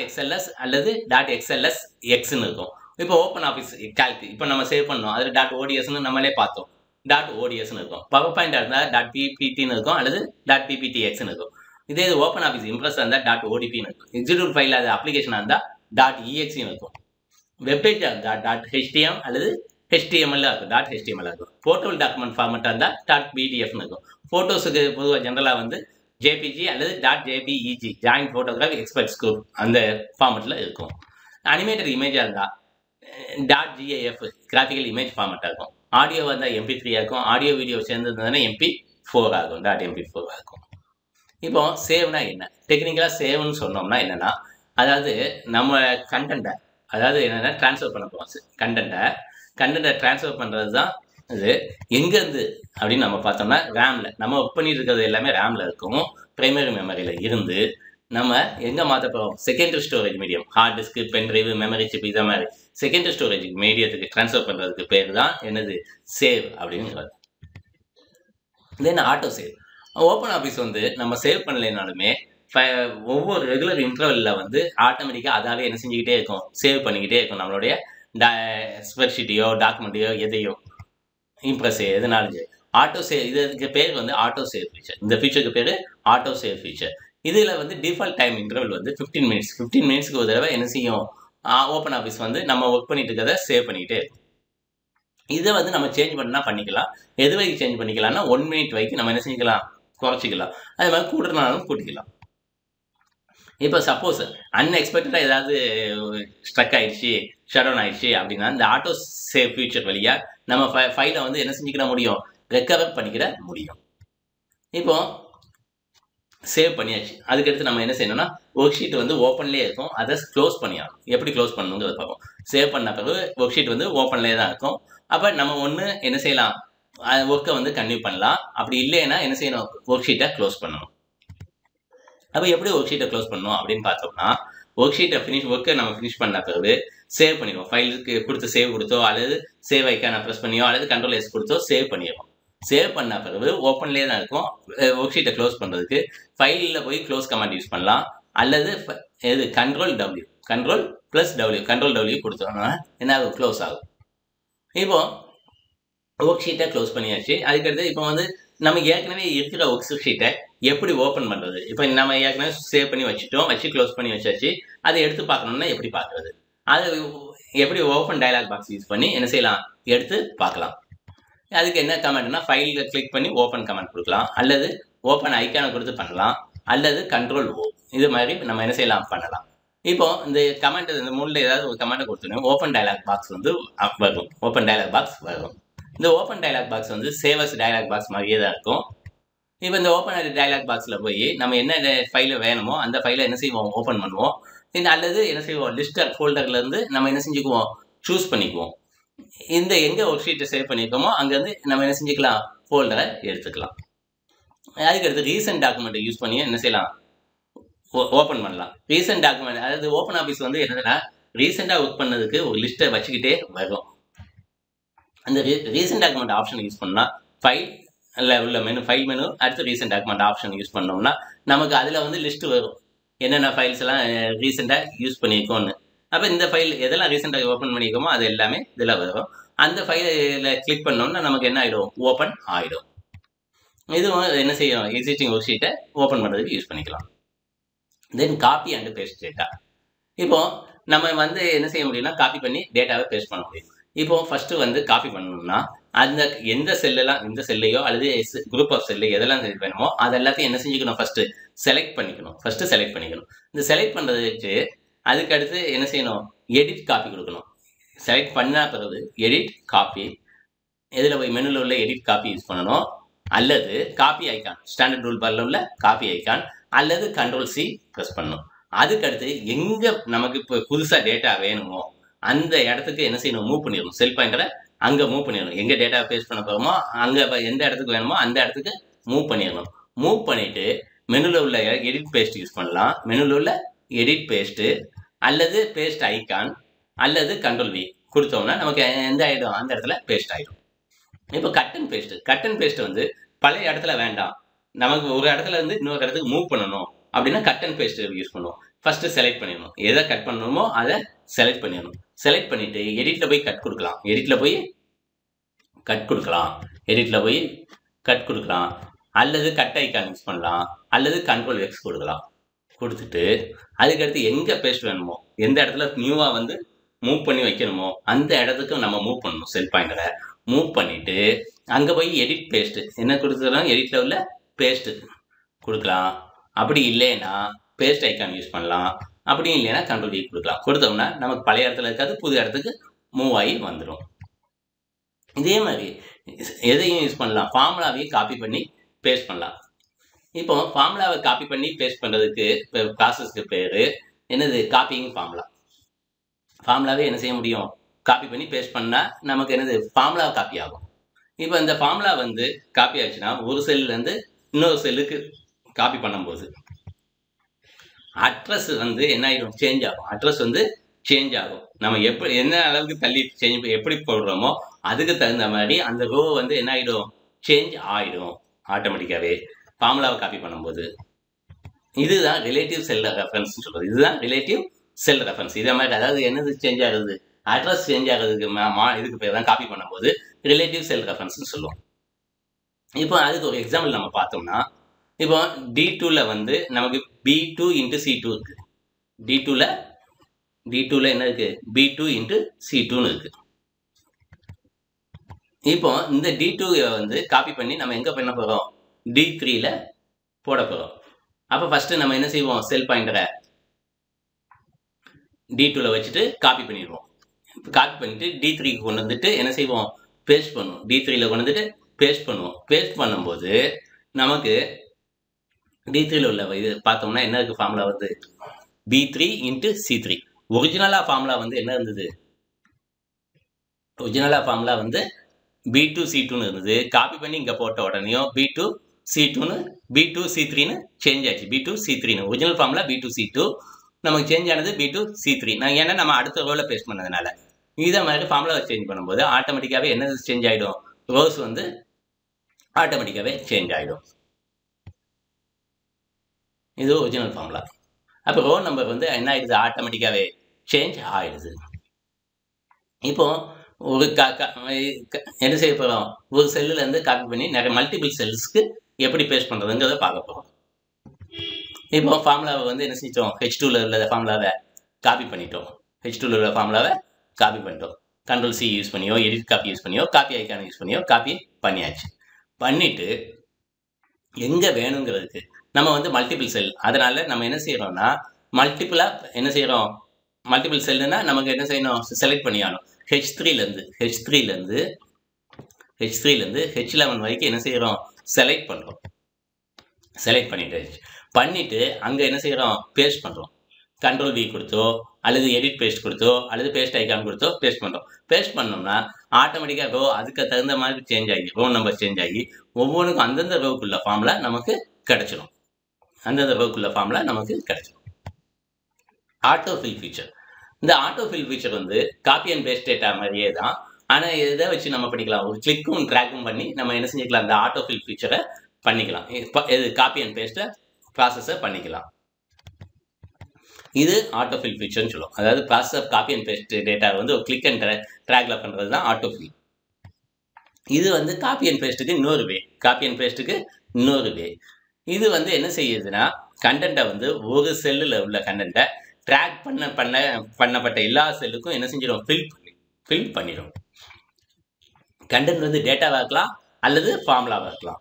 .xls அல்லது .xlsxன்னு இருக்கும். இப்போ ஓப்பன் ஆஃபீஸ் கால்க் இப்போ நம்ம சேவ் பண்ணோம், அதில் .odsன்னு நம்மளே பார்த்தோம், .odsன்னு இருக்கும். பவர் பாயிண்டாக இருந்தால் .pptன்னு இருக்கும் அல்லது .pptxன்னு இருக்கும். இதே இது ஓப்பன் ஆஃபீஸ் இம்ப்ரெஸ் இருந்தால் .odpன்னு இருக்கும். எக்ஸிக்யூட்டிவ் ஃபைல் அது அப்ளிகேஷனாக இருந்தால் .exன்னு இருக்கும். வெப்பேஜாக இருந்தால் .htm அல்லது HTML இருக்கும், .html இருக்கும். போர்ட்டபிள் டாக்குமெண்ட் ஃபார்மெட்டாக இருந்தால் .pdfன்னு இருக்கும். ஃபோட்டோஸுக்கு பொதுவாக ஜென்ரலாக வந்து JPG அல்லது .jpeg joint photograph expert scope அந்த ஃபார்மெட்டில் இருக்கும். அனிமேட்டட் இமேஜாக இருந்தால் .gif கிராஃபிக்கல் இமேஜ் ஃபார்மெட்டாக இருக்கும். ஆடியோ வந்தால் MP3 இருக்கும். ஆடியோ வீடியோ சேர்ந்துருந்ததுன்னா MP4 ஆகும், .mp4 இருக்கும். இப்போ சேவ்னா என்ன, டெக்னிக்கலாக சேவ்னு சொன்னோம்னா என்னென்னா, அதாவது நம்ம கண்டென்ட்டை அதாவது என்னென்னா ட்ரான்ஸ்ஃபர் பண்ண போகிறோம். கண்டென்ட்டை ட்ரான்ஸ்ஃபர் பண்ணுறது தான் இது. எங்கேருந்து அப்படின்னு நம்ம பார்த்தோம்னா ரேமில் நம்ம ஒர்க் பண்ணிட்டு இருக்கிறது எல்லாமே ரேமில் இருக்கும். ப்ரைமரி மெமரியில் இருந்து நம்ம எங்கே மாற்ற போகிறோம், secondary storage medium, hard disk, pen drive, memory chip, இதை மாதிரி செகண்டரி ஸ்டோரேஜ் மீடியத்துக்கு ட்ரான்ஸ்ஃபர் பண்ணுறதுக்கு பேர் தான் என்னது, சேவ் அப்படிங்கிறது. தென் ஆட்டோ சேவ். ஓப்பன் ஆஃபீஸ் வந்து நம்ம சேவ் பண்ணலைனாலுமே ஒவ்வொரு ரெகுலர் இன்டர்வலில் வந்து ஆட்டோமேட்டிக்காக அதாவே என்ன செஞ்சுக்கிட்டே இருக்கும், சேவ் பண்ணிக்கிட்டே இருக்கும். நம்மளுடைய ஸ்ப்ரெட்ஷீட்டையோ டாக்குமெண்ட்டையோ எதையோ இம்ப்ரெஸ் எதுனாலும் சரி ஆட்டோ சேவ், இதுக்கு பேர் வந்து ஆட்டோ சேவ் ஃபீச்சர். இந்த ஃபீச்சருக்கு பேர் ஆட்டோ சேவ் ஃபீச்சர். இதில் வந்து டிஃபால்ட் டைம் இன்டர்வல் வந்து 15 மினிட்ஸ். 15 மினிட்ஸ்க்கு ஒரு தடவை என்ன செய்யும், ஓப்பன் ஆஃபீஸ் வந்து நம்ம ஒர்க் பண்ணிட்டு இருக்கிறத சேவ் பண்ணிக்கிட்டே இருக்கும். இதை வந்து நம்ம சேஞ்ச் பண்ணால் பண்ணிக்கலாம். எது வரைக்கும் சேஞ்ச் பண்ணிக்கலாம்னா 1 மினிட் வரைக்கும் நம்ம என்ன செஞ்சுக்கலாம், குறைச்சிக்கலாம். அதே மாதிரி கூட்டுறனாலும் கூட்டிக்கலாம். இப்போ சப்போஸ் அன்எக்ஸ்பெக்டடாக ஏதாவது ஸ்ட்ரக் ஆயிடுச்சு, ஷட் டவுன் ஆயிடுச்சு அப்படின்னா இந்த ஆட்டோ சேவ் ஃபியூச்சர் வழியாக நம்ம ஃபைலை வந்து என்ன செஞ்சுக்கிற முடியும், ரெக்கவர் பண்ணிக்கிற முடியும். இப்போ சேவ் பண்ணியாச்சு. அதுக்கடுத்து நம்ம என்ன செய்யணும்னா ஒர்க் ஷீட் வந்து ஓப்பன்லேயே இருக்கும், அதை க்ளோஸ் பண்ணிடணும். எப்படி க்ளோஸ் பண்ணணுங்கிறத பார்ப்போம். சேவ் பண்ண பிறகு ஒர்க் ஷீட் வந்து ஓப்பன்லேயே தான் இருக்கும். அப்போ நம்ம ஒன்று என்ன செய்யலாம், ஒர்க்கை வந்து கன்டினியூ பண்ணலாம். அப்படி இல்லைன்னா என்ன செய்யணும், ஒர்க் ஷீட்டை க்ளோஸ் பண்ணணும். அப்போ எப்படி ஒர்க் ஷீட்டை க்ளோஸ் பண்ணணும் அப்படின்னு பார்த்தோம்னா, ஒர்க் ஷீட்டை ஒர்க்கை நம்ம ஃபினிஷ் பண்ண பிறகு சேவ் பண்ணிடுவோம். ஃபைலுக்கு கொடுத்து சேவ் கொடுத்தோ அல்லது சேவ் ஐக்கான ப்ரெஸ் பண்ணியோ அல்லது Ctrl+S கொடுத்தோ சேவ் பண்ணிடுவோம். சேவ் பண்ண பிறகு ஓப்பன்லேயே தான் இருக்கும். ஒர்க் ஷீட்டை க்ளோஸ் பண்ணுறதுக்கு ஃபைலில் போய் க்ளோஸ் கமாண்ட் யூஸ் பண்ணலாம், அல்லது எது control W, control plus W, control W கொடுத்தோம்னா என்ன ஆகும், க்ளோஸ் ஆகும். இப்போ ஒர்க் ஷீட்டை க்ளோஸ் பண்ணியாச்சு. அதுக்கடுத்து இப்போ வந்து நம்ம ஏற்கனவே இருக்கிற ஒர்க் ஷீட்டை எப்படி ஓப்பன் பண்ணுறது? இப்போ நம்ம ஏற்கனவே சேவ் பண்ணி வச்சுட்டோம், வச்சு க்ளோஸ் பண்ணி வச்சாச்சு. அதை எடுத்து பார்க்கணும்னா எப்படி பார்க்குறது? அது எப்படி ஓப்பன் டயலாக் பாக்ஸ் யூஸ் பண்ணி என்ன செய்யலாம், எடுத்து பார்க்கலாம். அதுக்கு என்ன கமெண்ட்னா, ஃபைலில் கிளிக் பண்ணி ஓப்பன் கமெண்ட் கொடுக்கலாம், அல்லது ஓப்பன் ஐக்கானை கொடுத்து பண்ணலாம், அல்லது கண்ட்ரோல் ஓ, இது மாதிரி நம்ம என்ன செய்யலாம், பண்ணலாம். இப்போ இந்த கமெண்ட், இந்த மூணில் ஏதாவது ஒரு கமெண்ட்டை கொடுத்தோன்னா ஓப்பன் டயலாக் பாக்ஸ் வந்து வரும், ஓப்பன் டயலாக் பாக்ஸ் வரும். இந்த ஓப்பன் டயலாக் பாக்ஸ் வந்து சேவஸ் டயலாக் பாக்ஸ் மாதிரியே தான் இருக்கும். இப்போ இந்த ஓப்பன் டயலாக் பாக்ஸில் போய் நம்ம என்ன ஃபைலை வேணுமோ அந்த ஃபைலை என்ன செய்வோம், ஓப்பன் பண்ணுவோம். அல்லது என்ன செய்வோம், லிஸ்டர் ஃபோல்டர்லேருந்து நம்ம என்ன செஞ்சுக்குவோம், சூஸ் பண்ணிக்குவோம். இந்த எங்கே ஒர்க் ஷீட்டை சேவ் பண்ணியிருக்கோமோ அங்கேருந்து நம்ம என்ன செஞ்சுக்கலாம், ஃபோல்டரை எடுத்துக்கலாம். அதுக்கடுத்து ரீசன்ட் டாக்குமெண்ட்டை யூஸ் பண்ணி என்ன செய்யலாம், ஓப்பன் பண்ணலாம். ரீசன்ட் டாக்குமெண்ட், அதாவது ஓப்பன் ஆஃபீஸ் வந்து என்னன்னா ரீசெண்டாக ஒர்க் பண்ணதுக்கு ஒரு லிஸ்ட்டை வச்சுக்கிட்டே வரும். அந்த ரீசன்ட் டாக்குமெண்ட் ஆப்ஷன் யூஸ் பண்ணால் ஃபைல் உள்ள மெனு, ஃபைல் மெனு, அடுத்து ரீசன்ட் டாக்குமெண்ட் ஆப்ஷன் யூஸ் பண்ணோம்னா நமக்கு அதில் வந்து லிஸ்ட்டு வரும், என்னென்ன ஃபைல்ஸ் எல்லாம் ரீசெண்டாக யூஸ் பண்ணியிருக்கோன்னு. அப்போ இந்த ஃபைல் எதெல்லாம் ரீசெண்டாக ஓப்பன் பண்ணியிருக்கோமோ அது எல்லாமே இதில் வரும். அந்த ஃபைலில் கிளிக் பண்ணோம்னா நமக்கு என்ன ஆகிடும், ஓப்பன் ஆகிடும். இதுவும் என்ன செய்யும், எக்ஸிஸ்டிங் ஒர்க் ஷீட்டை ஓப்பன் பண்ணுறதுக்கு யூஸ் பண்ணிக்கலாம். Then copy and paste data. இப்போ நம்ம வந்து என்ன செய்ய முடியும்னா, காப்பி பண்ணி டேட்டாவை பேஸ்ட் பண்ண முடியும். இப்போ ஃபஸ்ட்டு வந்து காப்பி பண்ணணும்னா அந்த எந்த செல்லெல்லாம், இந்த செல்லையோ அல்லது குரூப் ஆஃப் செல்லு எதெல்லாம் வேணுமோ அது எல்லாத்தையும் என்ன செஞ்சுக்கணும், ஃபஸ்ட்டு செலக்ட் பண்ணிக்கணும். இந்த செலக்ட் பண்ணுறதுக்கு அதுக்கடுத்து என்ன செய்யணும், எடிட் காப்பி கொடுக்கணும். செலக்ட் பண்ண பிறகு எடிட் காப்பி, எதில் போய் மெனுவில் உள்ள எடிட் காப்பி யூஸ் பண்ணணும், அல்லது காப்பி ஐக்கான், ஸ்டாண்டர்ட் ரூல் பாரில் உள்ள காப்பி ஐக்கான், அல்லது கண்ட்ரோல் சி ப்ரெஸ் பண்ணணும். அதுக்கடுத்து எங்கே நமக்கு இப்போ புதுசாக டேட்டா வேணுமோ அந்த இடத்துக்கு என்ன செய்யணும், மூவ் பண்ணிடணும். செல் பாயிண்டரை அங்கே மூவ் பண்ணிடணும். எங்கே டேட்டா பேஸ்ட் பண்ண போகிறோமோ அங்கே எந்த இடத்துக்கு வேணுமோ அந்த இடத்துக்கு மூவ் பண்ணிடணும். மூவ் பண்ணிவிட்டு மெனுவில் உள்ள எடிட் பேஸ்ட் யூஸ் பண்ணலாம். மெனுவில் உள்ள எடிட் பேஸ்ட்டு அல்லது பேஸ்ட் ஐக்கான் அல்லது கண்ட்ரோல் வி கொடுத்தோம்னா நமக்கு எந்த ஆகிடும், அந்த இடத்துல பேஸ்ட் ஆகிடும். இப்போ கட் அண்ட் பேஸ்ட் வந்து பழைய இடத்துல வேண்டாம், நமக்கு ஒரு இடத்துல இருந்து இன்னொரு இடத்துக்கு மூவ் பண்ணணும் அப்படின்னா கட் அண்ட் பேஸ்ட் யூஸ் பண்ணுவோம். ஃபஸ்ட்டு செலக்ட் பண்ணிடணும், எதை கட் பண்ணணுமோ அதை செலக்ட் பண்ணிடணும். செலக்ட் பண்ணிவிட்டு எடிட்டில் போய் கட் கொடுக்கலாம், அல்லது கட் ஐக்கான் யூஸ் பண்ணலாம், அல்லது கண்ட்ரோல் எக்ஸ் கொடுத்துட்டு அதுக்கடுத்து எங்கே பேஸ்ட் வேணுமோ, எந்த இடத்துல நியூவாக வந்து மூவ் பண்ணி வைக்கணுமோ அந்த இடத்துக்கு நம்ம மூவ் பண்ணணும். செல் பாயிண்டரை மூவ் பண்ணிவிட்டு அங்கே போய் எடிட் பேஸ்ட்டு என்ன கொடுத்துக்கலாம், எடிட்டில் உள்ள பேஸ்ட்டு கொடுக்கலாம். அப்படி இல்லைன்னா பேஸ்ட் ஐக்கான் யூஸ் பண்ணலாம், அப்படியும் இல்லைன்னா கண்ட்ரோல் வி கொடுக்கலாம். கொடுத்தோம்னா நமக்கு பழைய இடத்துல இருக்காது, புது இடத்துக்கு மூவ் ஆகி வந்துடும். இதே மாதிரி எதையும் யூஸ் பண்ணலாம், ஃபார்முலாவையும் காப்பி பண்ணி பேஸ்ட் பண்ணலாம். இப்போ ஃபார்முலாவை காப்பி பண்ணி பேஸ்ட் பண்ணுறதுக்கு ப்ராசஸ்க்கு பேர் என்னது, காப்பிங் ஃபார்முலா. ஃபார்முலாவே என்ன செய்ய முடியும், காப்பி பண்ணி பேஸ்ட் பண்ணால் நமக்கு என்னது, ஃபார்முலா காப்பி ஆகும். இப்போ இந்த ஃபார்முலா வந்து காப்பி ஆச்சுன்னா ஒரு செல்லேருந்து இன்னொரு செல்லுக்கு காப்பி பண்ணும்போது அட்ரஸ் வந்து என்ன ஆகிடும், சேஞ்ச் ஆகும். நம்ம எப்படி என்ன அளவுக்கு தள்ளி எப்படி போடுறோமோ அதுக்கு தகுந்த மாதிரி அந்த ரோ வந்து என்ன ஆகிடும், சேஞ்ச் ஆகிடும் ஆட்டோமேட்டிக்காகவே ஃபார்முலாவை காப்பி பண்ணும்போது. இதுதான் ரிலேட்டிவ் செல் ரெஃபரன்ஸ் சொல்கிறது. இதே மாதிரி அதாவது என்னது சேஞ்ச் ஆகுது, அட்ரஸ் சேஞ்ச் ஆகிறதுக்கு இதுக்கு பேர் தான் காப்பி பண்ணும்போது ரிலேட்டிவ் செல் ரெஃபரன்ஸ்னு சொல்லுவோம். இப்போ அதுக்கு ஒரு எக்ஸாம்பிள் நம்ம பார்த்தோம்னா, இப்போ D2ல வந்து நமக்கு B2 × C2 இருக்கு. D2ல என்ன இருக்கு, B2 × C2ன்னு இருக்கு. இப்போ இந்த D2 வந்து காப்பி பண்ணி நம்ம எங்கே பண்ண போகிறோம், D3ல போட போகிறோம். அப்போ ஃபஸ்ட்டு நம்ம என்ன செய்வோம், செல் பாயிண்டரை D2ல வச்சுட்டு காப்பி பண்ணிடுவோம். காப்பி பண்ணிட்டு D3க்கு கொண்டு வந்துட்டு என்ன செய்வோம், பேஸ்ட் பண்ணுவோம். D3ல கொண்டு வந்துட்டு பேஸ்ட் பண்ணுவோம். பேஸ்ட் பண்ணும்போது நமக்கு D3ல உள்ள இது பார்த்தோம்னா என்ன இருக்குது, ஃபார்முலா வந்து B3 × C3. ஒரிஜினலாக ஃபார்முலா வந்து என்ன இருந்தது, B2 C2ன்னு இருந்தது. காப்பி பண்ணி இங்கே போட்ட உடனேயும் B2 C3ன்னு சேஞ்ச் ஆச்சு. B2 C3ன்னு original formula B2 C2, நமக்கு சேஞ்ச் ஆனது B2 C3. ஏன்னா நம்ம அடுத்த ரோவில் பேஸ்ட் பண்ணதுனால இதே மாதிரி ஃபார்முலாவை சேஞ்ச் பண்ணும்போது ஆட்டோமேட்டிக்காகவே என்ன சேஞ்ச் ஆகிடும், ரோஸ் வந்து ஆட்டோமேட்டிக்காகவே சேஞ்ச் ஆகிடும். இது ஒரிஜினல் ஃபார்முலா. அப்போ ரோ நம்பர் வந்து என்ன ஆயிடுது, ஆட்டோமேட்டிக்காகவே சேஞ்ச் ஆயிடுது. இப்போ ஒரு என்ன செய்ய போகிறோம், ஒரு செல்லுலேருந்து காப்பி பண்ணி நிறைய மல்டிபிள் செல்ஸ்க்கு எப்படி பேஸ்ட் பண்ணுறதுங்கிறத பார்க்க போகிறோம். இப்போ ஃபார்முலாவை வந்து என்ன செஞ்சோம், H2ல உள்ள ஃபார்முலாவை காப்பி பண்ணிட்டோம். H2ல உள்ள ஃபார்முலாவை காப்பி பண்ணிட்டோம். கண்ட்ரோல் C யூஸ் பண்ணியோ, எடிட் காப்பி யூஸ் பண்ணியோ, காப்பி ஐக்கான யூஸ் பண்ணியோ காப்பி பண்ணியாச்சு. பண்ணிவிட்டு எங்கே வேணுங்கிறதுக்கு நம்ம வந்து மல்டிபிள் செல், அதனால் நம்ம என்ன செய்கிறோம்னா மல்டிபிளாக என்ன செய்கிறோம், மல்டிபிள் செல்லுன்னா நமக்கு என்ன செய்யணும், செலக்ட் பண்ணியாகணும். H3லேருந்து H11 வரைக்கும் என்ன செய்கிறோம், செலக்ட் பண்ணுறோம். செலக்ட் பண்ணிவிட்டு அங்கே என்ன செய்கிறோம், பேஸ்ட் பண்ணுறோம். கண்ட்ரோல் V கொடுத்தோ அல்லது எடிட் பேஸ்ட் கொடுத்தோ அல்லது பேஸ்ட் ஐக்கான் கொடுத்தோ பேஸ்ட் பண்ணுறோம். பேஸ்ட் பண்ணோம்னா ஆட்டோமேட்டிக்காக ரோ அதுக்கு தகுந்த மாதிரி சேஞ்ச் ஆகி ரோ நம்பர் சேஞ்ச் ஆகி ஒவ்வொன்றுக்கும் அந்தந்த ரோவுக்குள்ள ஃபார்முலா நமக்கு கிடைச்சிடும். Autofill feature. இந்த ஆட்டோஃபில் ஃபீச்சர் வந்து காப்பி அண்ட் பேஸ்ட் டேட்டா மாதிரியே தான். ஆனால் இதை வச்சு நம்ம பண்ணிக்கலாம், ஒரு கிளிக்கும் ட்ராக்கும் பண்ணி நம்ம என்ன செஞ்சுக்கலாம், இந்த ஆட்டோஃபில் ஃபீச்சரை பண்ணிக்கலாம். இது காப்பி அண்ட் பேஸ்ட்டை ப்ராசஸை பண்ணிக்கலாம். இது ஆட்டோஃபில் ஃபீச்சர்னு சொல்லுவோம். அதாவது process of copy and paste data வந்து ஒரு கிளிக் அண்ட் ட்ராக்ல பண்ணுறது தான் ஆட்டோஃபில். இது வந்து காப்பி அண்ட் பேஸ்ட்டுக்கு இன்னொரு வே. இது வந்து என்ன செய்யுதுன்னா கண்டென்ட்டை வந்து ஒரு செல்லில் உள்ள கண்டென்ட்டை ட்ராக் பண்ணப்பட்ட எல்லா செல்லுக்கும் என்ன செஞ்சிடும், ஃபில் பண்ணிடும். கண்டென்ட் வந்து டேட்டாவாக இருக்கலாம் அல்லது ஃபார்முலாவாக இருக்கலாம்.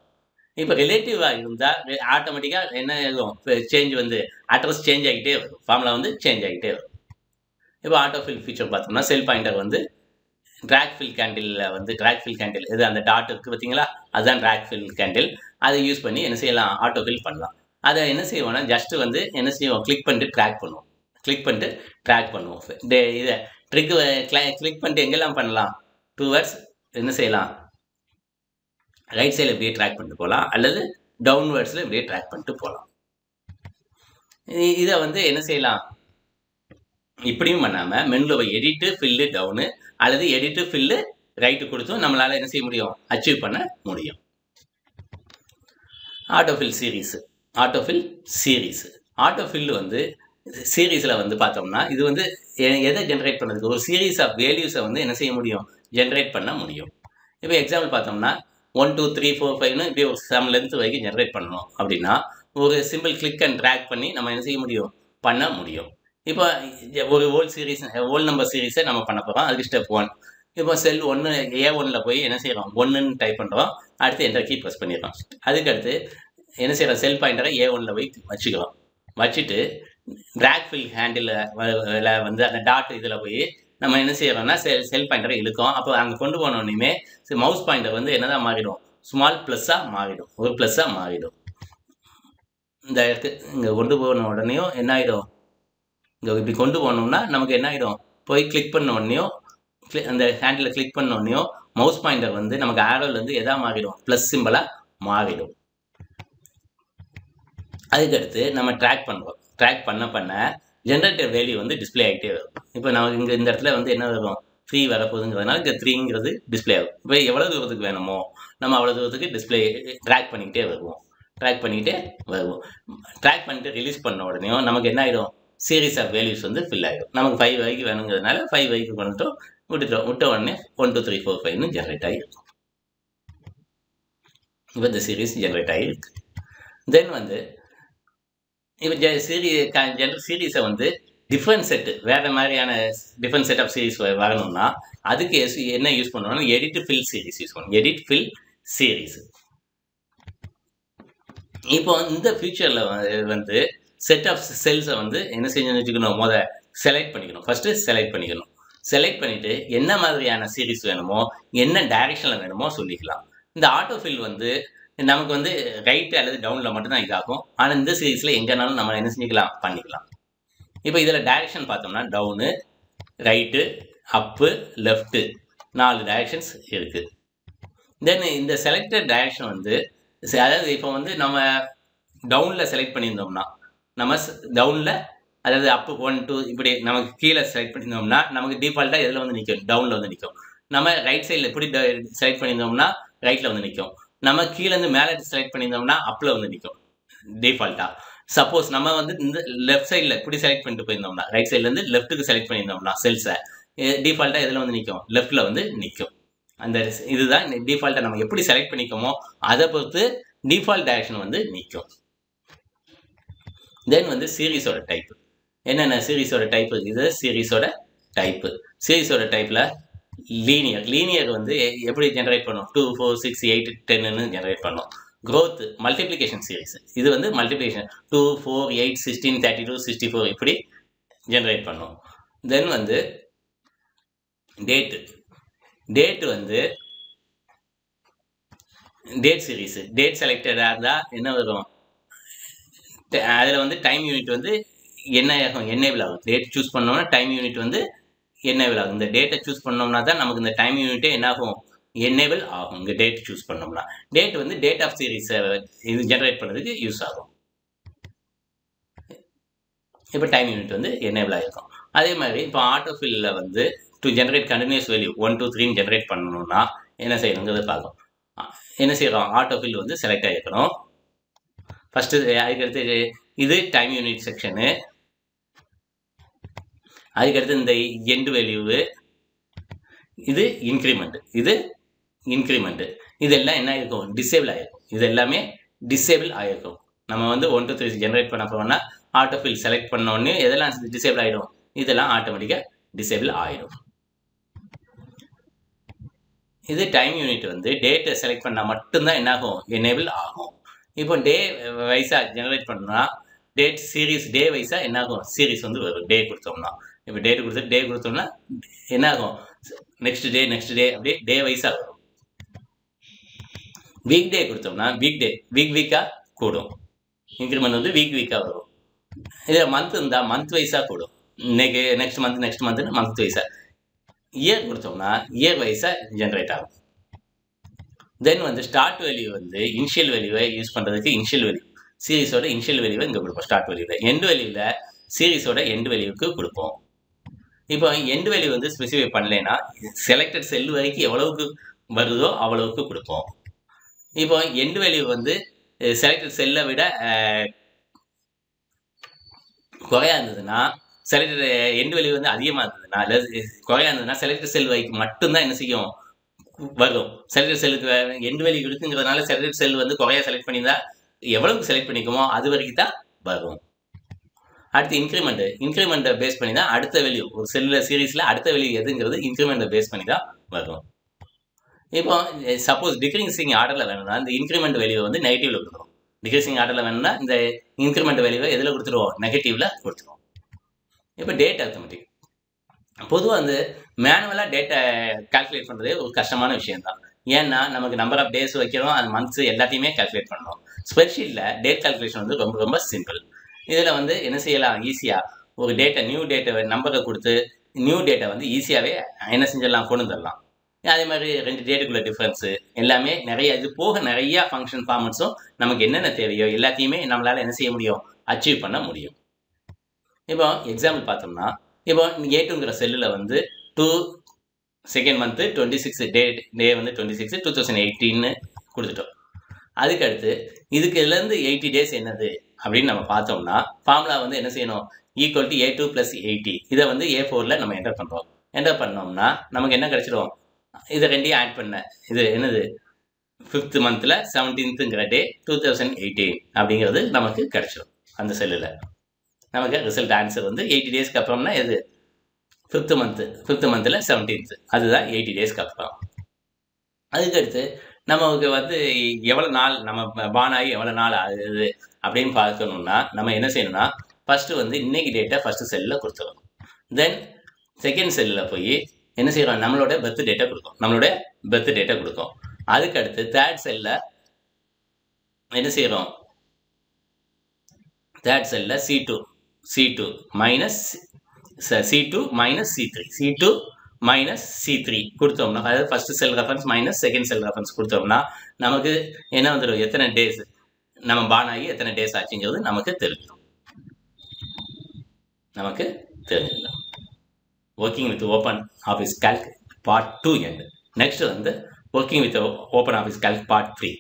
இப்போ ரிலேட்டிவாக இருந்தால் ஆட்டோமேட்டிக்காக என்ன ஆகும், சேஞ்ச் வந்து அட்ரஸ் சேஞ்ச் ஆகிட்டே வரும், ஃபார்முலா வந்து சேஞ்ச் ஆகிட்டே வரும். இப்போ ஆட்டோஃபில் ஃபீச்சர் பார்த்தோம்னா செல் பாயிண்டர் வந்து ட்ராக் ஃபில் கேண்டில் இது அந்த டாட் இருக்குது பார்த்தீங்களா, அதுதான் ட்ராக் ஃபில் கேண்டில். அதை யூஸ் பண்ணி என்ன செய்யலாம், ஆட்டோஃபில் பண்ணலாம். அதை என்ன செய்வோம்னா ஜஸ்ட்டு வந்து என்ன செய்வோம், கிளிக் பண்ணிட்டு ட்ராக் பண்ணுவோம். இதை ட்ரிக் கிளிக் பண்ணிட்டு எங்கெல்லாம் பண்ணலாம், டுவர்ட்ஸ் என்ன செய்யலாம், ரைட் சைடில் இப்படியே ட்ராக் பண்ணிட்டு போகலாம் அல்லது டவுன்வர்ட்ஸில் இப்படியே ட்ராக் பண்ணிட்டு போகலாம். இதை வந்து என்ன செய்யலாம், இப்படியும் பண்ணாமல் மெனுவில் போய் எடிட்டு ஃபில்லு டவுனு அல்லது எடிட்டு ஃபில்லு ரைட்டு கொடுத்தும் நம்மளால் என்ன செய்ய முடியும், அச்சீவ் பண்ண முடியும். ஆட்டோஃபில் சீரீஸ் வந்து சீரீஸில் வந்து பார்த்தோம்னா இது வந்து எதை ஜென்ரேட் பண்ணுறதுக்கு, ஒரு சீரீஸ் ஆஃப் வேல்யூஸை வந்து என்ன செய்ய முடியும், ஜென்ரேட் பண்ண முடியும். இப்போ எக்ஸாம்பிள் பார்த்தோம்னா 1 2 3 4 5ன்னு இப்படி ஒரு சம் லென்த் வரைக்கும் ஜென்ரேட் பண்ணணும் அப்படின்னா ஒரு சிம்பிள் கிளிக் அண்ட் ட்ராக் பண்ணி நம்ம என்ன செய்ய முடியும், பண்ண முடியும். இப்போ ஒரு ஹோல் நம்பர் சீரீஸை நம்ம பண்ண போகிறோம். அதுக்கு ஸ்டெப் 1. இப்போ செல் 1 A1ல் போய் என்ன செய்கிறோம், 1ன்னு டைப் பண்ணுறோம். அடுத்து என்டர் கீ ப்ரெஸ் பண்ணிடுறோம். அதுக்கடுத்து என்ன செய்கிறோம், செல் பாயிண்டரை A1ல் போய் வச்சுக்கிறோம். வச்சுட்டு ட்ராக் ஃபில் ஹேண்டில் வந்து அந்த டாட் இதில் போய் நம்ம என்ன செய்கிறோம்னா செல் பாயிண்டரை இழுக்கோம். அப்போ அங்கே கொண்டு போனோடனே மவுஸ் பாயிண்டர் வந்து என்னதான் மாறிடும், ஸ்மால் ப்ளஸ்ஸாக மாறிடும், ஒரு ப்ளஸ்ஸாக மாறிடும். இந்த இடத்துக்கு இங்கே கொண்டு போன உடனேயும் என்ன ஆகிடும், இங்கே இப்படி கொண்டு போனோம்னா நமக்கு என்ன ஆகிடும், போய் கிளிக் பண்ண உடனேயும் அந்த ஹேண்டில் கிளிக் பண்ண உடனேயும் மவுஸ் பாயிண்டர் வந்து நமக்கு ஆரோலேருந்து எதாக மாறிடும், ப்ளஸ் சிம்பிளாக மாறிடும். அதுக்கடுத்து நம்ம ட்ராக் பண்ணுறோம். ட்ராக் பண்ண ஜென்ரேட்டர் வேல்யூ வந்து டிஸ்பிளே ஆகிட்டே வரும். இப்போ நமக்கு இங்கே இந்த இடத்துல வந்து என்ன வரும், 3 வரப்போகுதுங்கிறதுனால இங்கே 3ங்கிறது டிஸ்பிளே ஆகும். இப்போ எவ்வளோ தூரத்துக்கு வேணுமோ நம்ம அவ்வளோ தூரத்துக்கு டிஸ்பிளே ட்ராக் பண்ணிக்கிட்டே வருவோம். ட்ராக் பண்ணிட்டு ரிலீஸ் பண்ண உடனேயும் நமக்கு என்ன ஆகிடும், சீரீஸ் ஆஃப் வேல்யூஸ் வந்து ஃபில் ஆகிடும். நமக்கு 5 வரைக்கும் வேணுங்கிறதுனால 5 வரைக்கும் கொண்டுட்டோம், விட்ட உடனே 1 2 3 4 5ன்னு ஜென்ரேட் ஆகிருக்கும். இப்போ இந்த சீரீஸ் ஜென்ரேட் ஆகிருக்கு. தென் வந்து இப்போ சீரீஸை வந்து டிஃப்ரெண்ட் செட்டு வேறு மாதிரியான டிஃப்ரெண்ட் செட் ஆஃப் சீரீஸ் வரணும்னா அதுக்கு என்ன யூஸ் பண்ணணும்னா எடிட் ஃபில் சீரீஸ் யூஸ் பண்ணணும். Edit fill series. இப்போ இந்த ஃபியூச்சரில் வந்து செட் ஆஃப் செல்ஸை வந்து என்ன செஞ்சு வச்சுக்கணும், செலக்ட் பண்ணிக்கணும். ஃபஸ்ட்டு செலக்ட் பண்ணிவிட்டு என்ன மாதிரியான சீரீஸ் வேணுமோ என்ன டைரெக்ஷனில் வேணுமோ சொல்லிக்கலாம். இந்த ஆட்டோஃபில் வந்து நமக்கு வந்து ரைட்டு அல்லது டவுனில் மட்டும்தான் இதாகும். ஆனால் இந்த சீரீஸில் எங்கேனாலும் நம்ம என்ன செஞ்சுக்கலாம், பண்ணிக்கலாம். இப்போ இதில் டைரெக்ஷன் பார்த்தோம்னா டவுனு, ரைட்டு, அப்பு, லெஃப்ட்டு 4 டைரெக்ஷன்ஸ் இருக்குது. தென் இந்த செலக்டட் டைரெக்ஷன் வந்து அதாவது இப்போ வந்து நம்ம டவுனில் செலக்ட் பண்ணியிருந்தோம்னா நம்ம டவுனில் அதாவது அப்பு 1 2 இப்படி நமக்கு கீழே செலக்ட் பண்ணியிருந்தோம்னா நமக்கு டிஃபால்ட்டாக எதில் வந்து நிற்கும், டவுனில் வந்து நிற்கும். நம்ம ரைட் சைடில் எப்படி செலக்ட் பண்ணியிருந்தோம்னா ரைட்டில் வந்து நிற்கும். நம்ம கீழேருந்து மேலே செலக்ட் பண்ணியிருந்தோம்னா அப்பில் வந்து நிற்கும் டிஃபால்ட்டாக. சப்போஸ் நம்ம வந்து இந்த லெஃப்ட் சைடில் இப்படி செலக்ட் பண்ணிட்டு போயிருந்தோம்னா, ரைட் சைட்லேருந்து லெஃப்ட்டுக்கு செலக்ட் பண்ணியிருந்தோம்னா செல்ஸை, டிஃபால்ட்டாக எதில் வந்து நிற்கும்? லெஃப்ட்டில் வந்து நிற்கும். அந்த இதுதான் டிஃபால்ட்டாக நம்ம எப்படி செலக்ட் பண்ணிக்கோமோ அதை பொறுத்து டிஃபால்ட் டைரக்ஷன் வந்து நிற்கும். தென் வந்து சீரீஸோட டைப்பு என்னென்ன? சீரீஸோட டைப்பு இது சீரீஸோட டைப்பு. சீரீஸோட டைப்பில் லீனியர் வந்து எப்படி ஜென்ரேட் பண்ணும்? 2, 4, 6, 8, 10ன்னு ஜென்ரேட் பண்ணும். growth மல்டிப்ளிகேஷன் சீரீஸ், இது வந்து மல்டிப்ளிகேஷன் 2, 4, 8, 16, 32, 64 இப்படி ஜென்ரேட் பண்ணும். தென் வந்து டேட் வந்து டேட் சீரீஸ், டேட் செலக்டடாக இருந்தால் என்ன வரும்? அதில் வந்து டைம் யூனிட் வந்து என்ன ஆகும்? என்னேபிள் ஆகும். டேட் சூஸ் பண்ணோம்னா டைம் யூனிட் வந்து என்னேபிள் ஆகும். இந்த டேட்டை சூஸ் பண்ணோம்னா தான் நமக்கு இந்த டைம் யூனிட்டே என்ன ஆகும்? என்னேபிள் ஆகும். இந்த டேட் சூஸ் பண்ணோம்னா டேட் வந்து டேட் ஆஃப் சீரீஸை இது ஜென்ரேட் பண்ணுறதுக்கு யூஸ் ஆகும். இப்போ டைம் யூனிட் வந்து என்னேபிள் ஆகிருக்கும். அதே மாதிரி இப்போ ஆட்டோஃபில்லில் வந்து to generate continuous value 1, 2, 3 generate பண்ணணும்னா என்ன செய்யணுங்கிறத பார்க்கும். என்ன செய்யறோம்? ஆட்டோஃபில் வந்து செலக்ட் ஆகிருக்கணும் ஃபஸ்ட்டு. அதுக்கடுத்து இது டைம் யூனிட் செக்ஷனு. அதுக்கடுத்து இந்த எண்டு வேல்யூவு, இது இன்க்ரிமெண்ட்டு, இதெல்லாம் என்ன ஆகிருக்கும்? டிசேபிள் ஆகிருக்கும். இது எல்லாமே டிசேபிள் ஆகிருக்கும். நம்ம வந்து 1, 2, 3 ஜென்ரேட் பண்ண போனால் ஆட்டோஃபில் செலக்ட் பண்ணோடனே எதெல்லாம் டிசேபிள் ஆகிடும்? இதெல்லாம் ஆட்டோமேட்டிக்காக டிசேபிள் ஆகிடும். இது டைம் யூனிட் வந்து டேட்டை செலக்ட் பண்ணால் மட்டும்தான் என்னாகும்? எனேபிள் ஆகும். இப்போ டே வைஸாக ஜெனரேட் பண்ணால் டேட் சீரீஸ் டே வைஸாக என்னாகும்? சீரீஸ் வந்து வரும். டே கொடுத்தோம்னா, இப்போ டேட் கொடுத்து டே கொடுத்தோம்னா என்ன ஆகும்? நெக்ஸ்ட் டே அப்படியே டே வைஸாக வரும். வீக் டே கொடுத்தோம்னா வீக்காக கூடும். இன்க்ரிமெண்ட் வந்து வீக்காக வரும். இதில் மந்த் இருந்தால் மந்த் வைஸாக கூடும். இன்னைக்கு நெக்ஸ்ட் மந்த்னு மந்த் வைஸாக. இயர் கொடுத்தோம்னா இயர் வைஸாக ஜென்ரேட் ஆகும். தென் வந்து ஸ்டார்ட் வேல்யூ வந்து இனிஷியல் வேல்யூவை யூஸ் பண்ணுறதுக்கு இனிஷியல் வேல்யூ சீரீஸோட இனிஷியல் வேல்யூவை இங்கே கொடுப்போம். ஸ்டார்ட் வேல்யூவில் எண்டு வேல்யூவில் சீரீஸோட எண்டு வேல்யூவுக்கு கொடுப்போம். இப்போ எண்டு வேல்யூ வந்து ஸ்பெசிஃபை பண்ணலைன்னா செலக்டட் செல் வரைக்கும் எவ்வளவுக்கு வருதோ அவ்வளவுக்கு கொடுப்போம். இப்போ எண்டு வேல்யூ வந்து செலக்டட் செல்லை விட குறையா இருந்ததுன்னா, செலக்டட் எண்டு வேல்யூ வந்து அதிகமாக இருந்ததுன்னா இல்லை குறையா இருந்ததுன்னா செலக்டட் செல் வரைக்கும் மட்டும்தான் என்ன செய்யும்? வரும். செலக்டட் செல்லுக்கு எண்டு வேல்யூ இருக்குங்கிறதுனால செலக்டட் செல் வந்து குறையா செலக்ட் பண்ணியிருந்தா எவ்வளவுக்கு செலக்ட் பண்ணிக்குமோ அது வரைக்கும் தான் வரும். அடுத்து இன்க்ரிமெண்ட்டை பேஸ் பண்ணி தான் அடுத்த வேல்யூ ஒரு செல்லில் சீரீஸில் அடுத்த வேல்யூ எதுங்கிறது இன்க்ரிமெண்ட்டை பேஸ் பண்ணி தான் வரும். இப்போ சப்போஸ் டிக்ரீசிங் ஆர்டரில் வேணும்னா இந்த இன்க்ரிமெண்ட் வேல்யூவை வந்து நெகட்டிவ்ல கொடுத்துரும். டிக்ரீசிங் ஆர்டரில் வேணும்னா இந்த இன்க்ரிமெண்ட் வேல்யூவை எதில் கொடுத்துருவோம்? நெகட்டிவ்ல கொடுத்துருவோம். இப்போ டேட் அரித்மெட்டிக் பொதுவாக வந்து மேனுவலாக டேட்டை கால்குலேட் பண்ணுறதே ஒரு கஷ்டமான விஷயம் தான். ஏன்னா நமக்கு நம்பர் ஆஃப் டேஸ் வைக்கிறோம், அது மந்த்ஸ் எல்லாத்தையுமே கால்குலேட் பண்ணணும். ஸ்ப்ரெட்ஷீட்டில் டேட் கால்குலேஷன் வந்து ரொம்ப ரொம்ப சிம்பிள். இதில் வந்து என்ன செய்யலாம்? ஈஸியாக ஒரு நியூ டேட்டை நம்பரை கொடுத்து நியூ டேட்டை வந்து ஈஸியாகவே என்ன செஞ்சிடலாம்? கொண்டு வந்துடலாம். அதே மாதிரி 2 டேட்டுக்குள்ள டிஃப்ரென்ஸு எல்லாமே நிறைய, இது போக நிறையா ஃபங்க்ஷன் ஃபார்மெட்ஸும் நமக்கு என்னென்ன தேவையோ எல்லாத்தையுமே நம்மளால் என்ன செய்ய முடியும்? அச்சீவ் பண்ண முடியும். இப்போ எக்ஸாம்பிள் பார்த்தோம்னா, இப்போ A2ங்கிற செல்லில் வந்து 2 செகண்ட் மந்த்து 26 டே வந்து 26 2018ன்னு கொடுத்துட்டோம். அதுக்கடுத்து இதுலேருந்து 80 டேஸ் என்னது அப்படின்னு நம்ம பார்த்தோம்னா ஃபார்முலா வந்து என்ன செய்யணும்? Equal to A2 + 80. இதை வந்து A4ல் நம்ம என்டர் பண்ணுறோம். என்டர் பண்ணோம்னா நமக்கு என்ன கிடைச்சிடும்? இதை ரெண்டையும் ஆட் பண்ண இது என்னது? 5th மந்தில் 17ங்கிற டே 2018 அப்படிங்கிறது நமக்கு கிடைச்சிடும். அந்த செல்லில் நமக்கு ரிசல்ட் ஆன்சர் வந்து 80 டேஸ்க்கு அப்புறம்னா எது? 5th மந்தில் 17th, அதுதான் 80 டேஸ்க்கு அப்புறம். அதுக்கடுத்து நமக்கு வந்து எவ்வளோ நாள் நம்ம பான் ஆகி எவ்வளோ நாள் ஆகுது அப்படின்னு பார்க்கணும்னா நம்ம என்ன செய்யணும்னா ஃபஸ்ட்டு வந்து இன்னைக்கு டேட்டை ஃபஸ்ட்டு செல்லில் கொடுத்துருவோம். தென் செகண்ட் செல்லில் போய் என்ன செய்கிறோம்? நம்மளோட பர்த் டேட்டை கொடுக்கும். அதுக்கடுத்து தேர்ட் செல்லில் என்ன செய்கிறோம்? தேர்ட் செல்லில் C2 மைனஸ் C3 கொடுத்தோம்னா, அதாவது ஃபர்ஸ்ட் செல் ரெஃபரன்ஸ் மைனஸ் செகண்ட் செல் ரெஃபரன்ஸ் கொடுத்தோம்னா நமக்கு என்ன வந்துடும்? எத்தனை டேஸ் நம்ம பான் ஆகி எத்தனை டேஸ் ஆச்சுங்கிறது நமக்கு தெரிஞ்சிடும். Working with Open Office Calc part 2 end. Next வந்து working with Open Office Calc part 3.